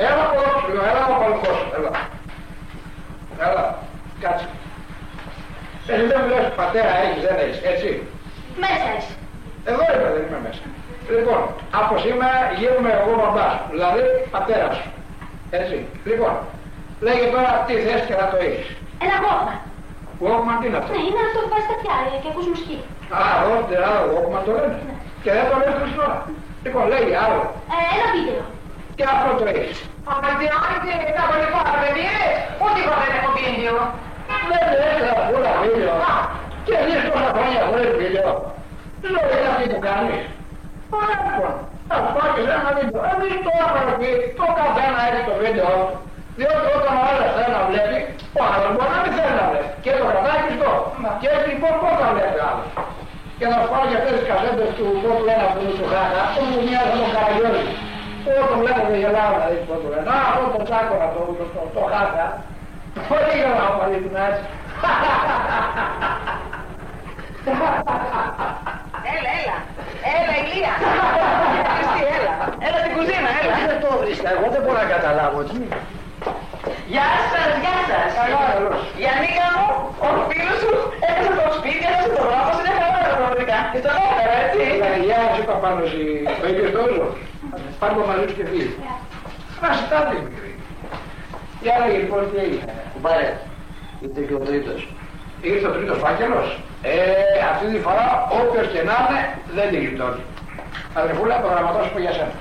Έλα από εδώ σου, έλα από παλικό σου. Έλα. Έλα. Κάτσε. Εσύ δεν μου λες πατέρα έχεις, δεν έχεις, έτσι. Μέσα είσαι. Εδώ είμαι, δεν είμαι μέσα. Λοιπόν, από σήμερα γίνομαι εγώ μπαμπάς σου, δηλαδή πατέρας σου. Έτσι. Λοιπόν, λέγε τώρα τι θες και θα το έχεις. Ένα Walkman. Walkman τι είναι αυτό? Ναι, είναι αυτό που βάζει στα πιάρια και ακούς μουσική. Εδώ, Walkman το λένε. Και δεν το λες τόση ώρα. Λοιπόν, λέγε άλλο. Ένα βίντεο. Και αυτό το έχεις. Αμαρτιώνεται τα γονικά παιδίες, ούτε εγώ δεν έχω βίντεο. Δεν λες όλα βίντεο. Και εσείς τόσα χρόνια χωρίς βίντεο. Ζωή είναι αυτή που κάνεις. Ωραία λοιπόν. Θα σου πάω και σε ένα βίντεο. Εμείς τώρα εκεί το καθένα έχει το βίντεο. Διότι όταν ο άλλος θέλει να βλέπει, ο άλλος μπορεί να μην θέλει να βλέπει. Και το κρατάει κλειστό. Και έτσι λοιπόν πώς θα βλέπει ο άλλος. Και να σου πάω και αυτές τις κασέτες του πότου λένε αυτού του Χάκα, αυτό μου μοιάζει τον Καραγιώργη. Όταν βλέπω και γελάω να δεις πότου λένε. Αυτό το Τσάκορα, το Χάκα. Πολύ γελάω πάλι την έτσι. Έλα. Έλα, Ηλία. Έλα. Έλα στην κουζίνα, έλα. Δεν το βρίσκα, εγώ δεν μπορώ να καταλάβω τι. Γεια σας. Γιάννικα μου, ο φίλος σου έπαιξε το σπίτι, έπαιξε το βράχο, είναι καλά πραγματικά. Και τον έφερα, έτσι. Γεια σου Παπάνωση, το ίδιο τόσο. Πάρω μαζί σου και φύγει. Να συντάτε μικρή. Για λέγε λοιπόν τι έγινε. Κουμπάρε, ήρθε και ο τρίτος. Ήρθε ο τρίτος φάκελος. Αυτή τη φορά όποιος και να είναι δεν τη γλιτώνει. Αδερφούλα, προγραμματώσουμε για σένα.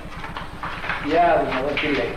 Για να δω τι λέει.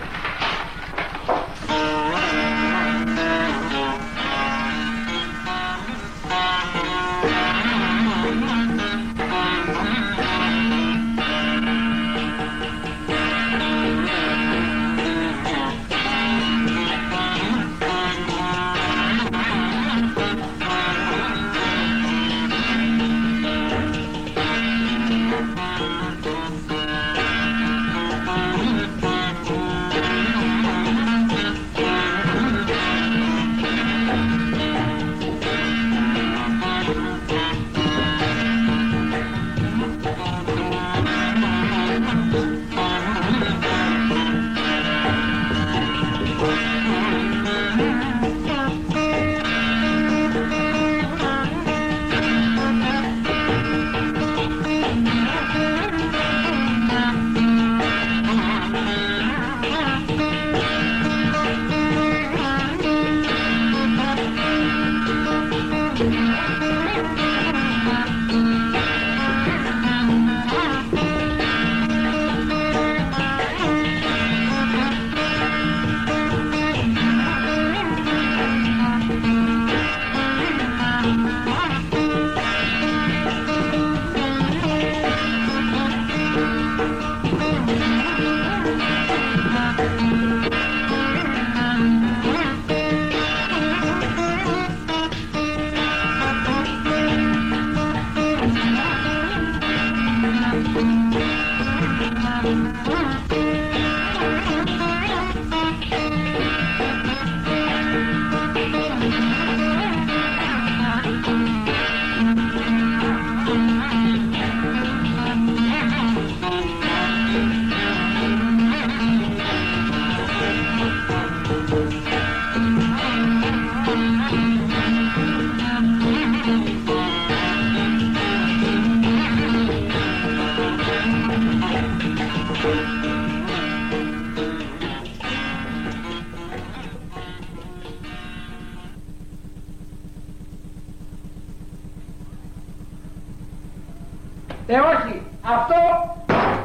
Όχι, αυτό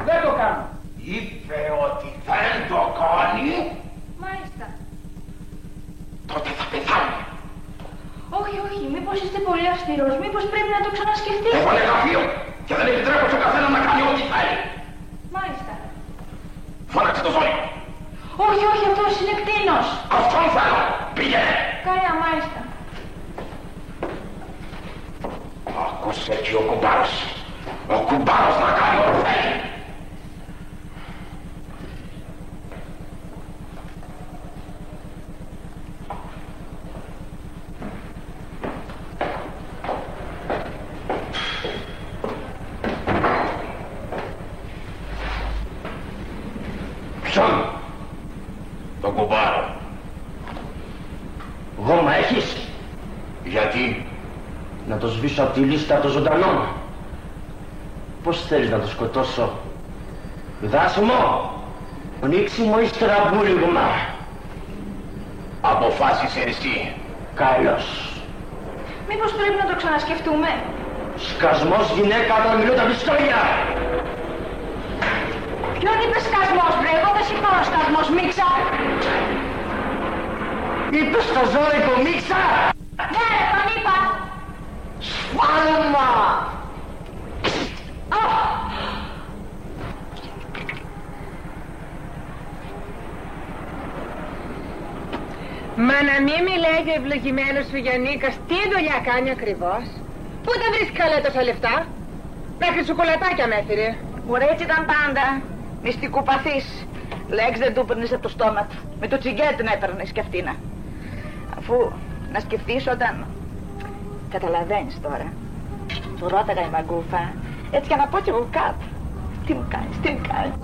δεν το κάνω. Είπε ότι δεν το κάνει. Μάλιστα. Τότε θα πεθάνει. Όχι, όχι, μήπως είστε πολύ αυστηρός, μήπως πρέπει να το ξανασκεφτείτε. Έχω ένα γραφείο και δεν επιτρέπω στον καθένα να κάνει ό,τι θέλει. Μάλιστα. Φώναξε το ζώο. Όχι, όχι, αυτός είναι κτήνος. Αυτόν θέλω. Πήγαινε. Καλά, μάλιστα. Άκουσε και ο κουμπάρος. Ο κουμπάρος να κάνει ό,τι θέλει. Ποιον? Τον κουμπάρο. Γόμα έχεις? Γιατί? Να το σβήσω από τη λίστα των ζωντανών. Πώς θέλεις να το σκοτώσω? Δάσμο, ρίξιμο ύστερα μπούλιγμα. Αποφάσισε εσύ. Καλώς. Μήπως πρέπει να το ξανασκεφτούμε. Σκασμός γυναίκα όταν μιλούν τα πιστόλια. Ποιον είπε σκασμός, βρε, εγώ δεν σηκώνω σκασμός, μίξα. Είπες στο ζώρικο μίξα. Ναι, ρε, τον είπα. Σφάλμα. Μα να μην μιλάει για ευλογημένος ο Γιαννίκας, τι δουλειά κάνει ακριβώς? Πού δεν βρίσκει καλά τόσα λεφτά? Μέχρι σοκολατάκια με έφερε. Ωραία, έτσι ήταν πάντα. Μυστικοπαθής. Λέξ δεν του έπαιρνες από το στόμα του. Με το τσιγκέρ την έπαιρνες κι αυτήνα. Αφού να σκεφτείς όταν... Καταλαβαίνεις τώρα. Του ρώταγα η Μαγκούφα, έτσι για να πω κι εγώ κάτω. Τι μου κάνεις, τι μου κάνεις?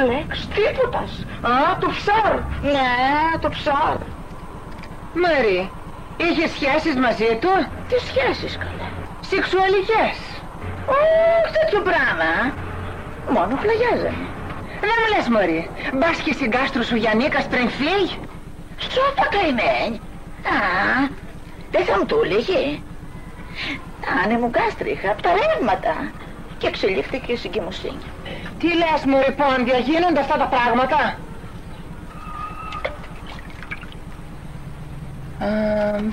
Λέξ, τίποτας. Α, το ψάρ. Ναι, το ψάρ. Μαρή, είχε σχέσεις μαζί του? Τι σχέσεις, καλά? Σεξουαλικές? Όχι, τέτοιο πράγμα. Μόνο φλαγιάζανε. Δεν μου λες, μωρή, μπας και στην κάστρο σου Γιαννίκας πριν φύγει? Σώπα καημένη. Α, δεν θα μου το έλεγε. Άνεμο γκάστριχα από τα ρεύματα και εξελίχθηκε η συγκυμοσύνη. Τι λες μου λοιπόν, διαγίνονται αυτά τα πράγματα?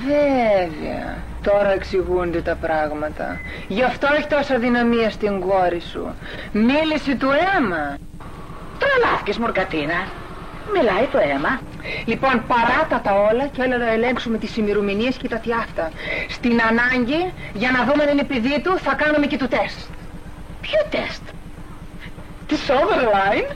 Βέβαια. Τώρα εξηγούνται τα πράγματα. Γι' αυτό έχει τόσα δυναμία στην κόρη σου. Μίλησε του αίμα. Τρελάθηκες, Μορκατίνα. Μιλάει το αίμα. Λοιπόν, παράτα τα όλα και έλα να ελέγξουμε τις ημερομηνίες και τα τιάφτα. Στην ανάγκη, για να δούμε αν είναι παιδί του, θα κάνουμε και το τεστ. Ποιο τεστ? Τη Overline.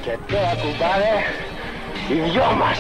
Και τώρα, κουμπάρε, οι δυο μας.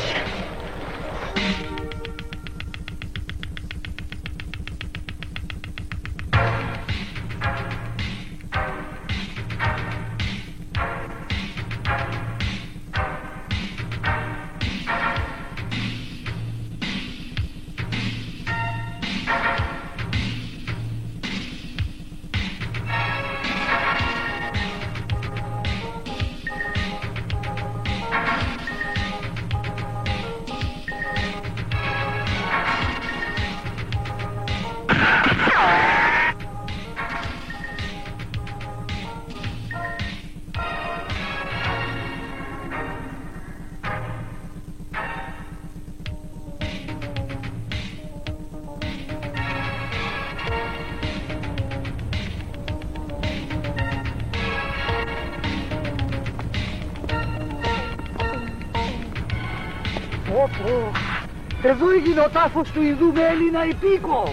Εδώ έγινε ο τάφος του Ινδού με Έλληνα υπήκο.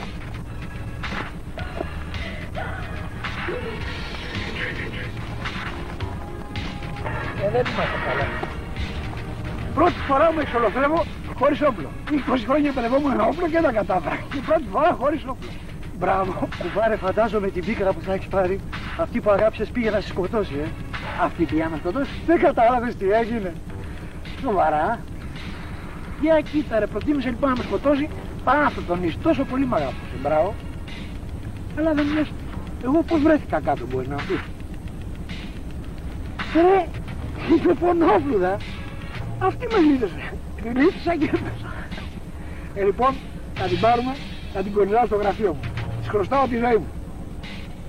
Δεν είμαστε καλά. Πρώτη φορά μου εξολοθρεύω χωρίς όπλο. 20 χρόνια παιδευόμουν ένα όπλο και τα κατάφερα. Και πρώτη φορά χωρίς όπλο. Μπράβο. Κουμπάρε, φαντάζομαι την πίκρα που θα έχεις πάρει. Αυτή που αγάπησες πήγε να σε σκοτώσει, Αυτή πήγα να σκοτώσει. Δεν κατάλαβες τι έγινε. Σοβαρά. Για κοίτα ρε, προτίμησε λοιπόν να με σκοτώσει παρά να αυτοκτονήσει. Τόσο πολύ μ' αγάπησε. Μπράβο. Αλλά δεν λες, εγώ πώς βρέθηκα κάτω, μπορείς να πεις. Ρε, είπε πονόφλουδα. Αυτή με λύτωσε. Την λύτωσα και έπεσα. Λοιπόν, θα την πάρουμε, θα την κορυδάω στο γραφείο μου. Της χρωστάω τη ζωή μου.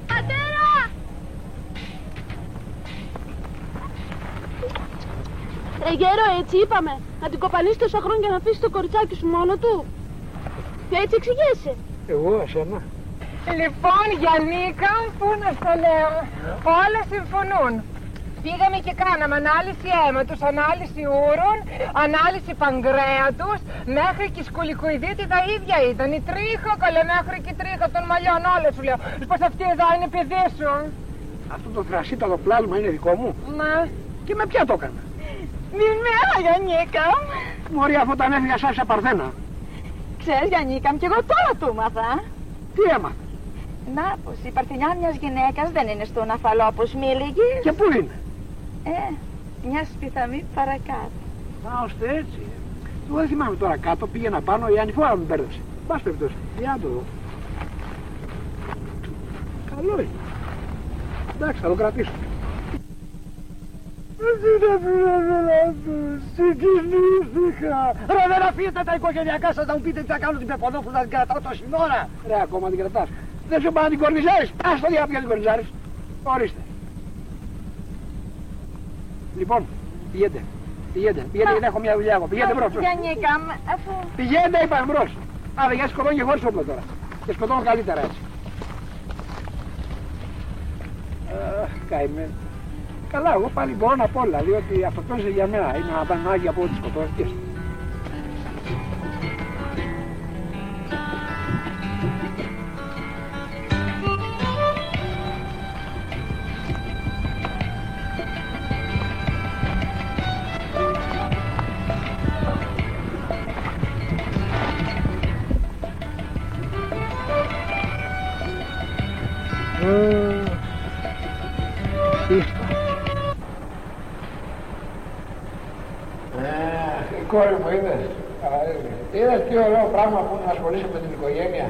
Πατέρα! Γέρο, έτσι είπαμε. Να την κοπανίσεις τόσα χρόνια και να αφήσεις το κοριτσάκι σου μόνο του. Και έτσι εξηγέσαι. Εγώ, εσένα. Λοιπόν, Γιαννίκα, πού να στο λέω, όλα συμφωνούν. Πήγαμε και κάναμε ανάλυση αίματος, ανάλυση ούρων, ανάλυση παγκρέατος, μέχρι και η σκολικοειδίτη τα ίδια ήταν. Η τρίχα, καλέ, μέχρι και η τρίχα των μαλλιών, όλα σου λέω. Πως αυτή εδώ είναι παιδί σου. Αυτό το θρασίτατο πλάσμα είναι δικό μου. Ναι. Και με ποια το έκανα. Μιμέρα, Γιαννίκα. Μωρή, αφού όταν έφυγα σαν παρθένα. Ξέρεις, Γιαννίκα, και εγώ τώρα το έμαθα. Τι έμαθα. Να, πως η παρθενιά μιας γυναίκας δεν είναι στον αφαλό όπως μίληγες. Και πού είναι. Μια σπιθαμή παρακάτω. Α, ώστε έτσι. Εγώ δεν θυμάμαι τώρα κάτω, πήγαινα πάνω, η ανηφόρα μου μπέρδεψε. Πας περιπτώσει. Για να το δω. Καλό είναι. Εντάξει, θα το κρατήσω. Συγκινήθηκα. Ρε, δεν αφήνετε τα οικογενειακά σας να μου πείτε τι θα κάνω την πεπονόφου να την κρατάω τόση ώρα. Ρε, ακόμα την κρατάς. Δεν σου πάει να την κορνιζάρεις. Ας το διάπια την κορνιζάρεις. Ορίστε. Λοιπόν, πηγαίνετε. Πηγαίνετε, γιατί έχω μια δουλειά εγώ. Πηγαίνετε μπρος. Γιαννίκα, αφού... Πηγαίνετε, είπαμε μπρος. Άρα, για σκοτώνω και χωρίς όπλο τώρα. Και σκοτώνω καλύτερα έτσι. Καημένη. Καλά, εγώ πάλι μπορώ να πω όλα, διότι αυτοκτόνησε για μένα. Είναι ένα πανάκι από ό,τι σκοτώθηκες. Κόρη μου είδες. Είδες τι ωραίο πράγμα που είναι να ασχολείσαι με την οικογένεια.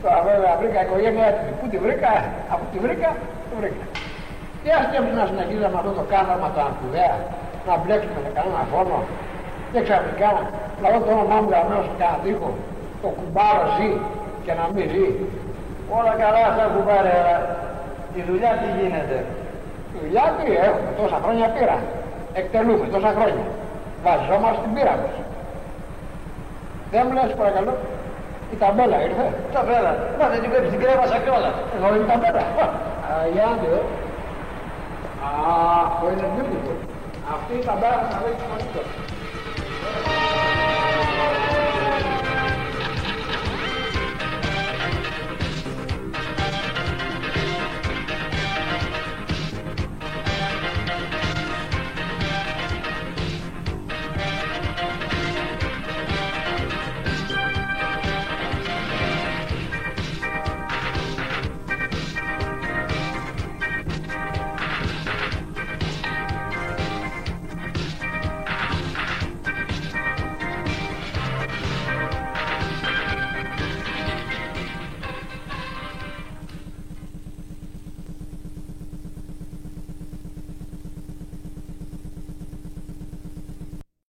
Τώρα βέβαια βρήκα οικογένεια έτοιμη. Πού τη βρήκα, από τη βρήκα, τη βρήκα. Τι ας σκέψου να συνεχίζαμε αυτό το κάναρμα το αμφιδέα, να μπλέξουμε σε κανένα φόνο και ξαφνικά να δω το όνομά μου γραμμένο σε κανένα τοίχο, το κουμπάρο ζει και να μην ζει. Όλα καλά αυτά κουμπάρε, αλλά η δουλειά τι γίνεται? Η δουλειά τι έχουμε, τόσα χρόνια πήρα. Εκτελούμε τόσα χρόνια. Βαζόμαστε στην πείρα μας. Δεν μου λες παρακαλώ, η ταμπέλα ήρθε. Ταμπέλα, μα δεν την πρέπει, την κρέβασα κιόλας. Εδώ είναι η ταμπέλα. Για να δω. Αυτό είναι beautiful. Αυτή η ταμπέλα θα δείξει πολύ.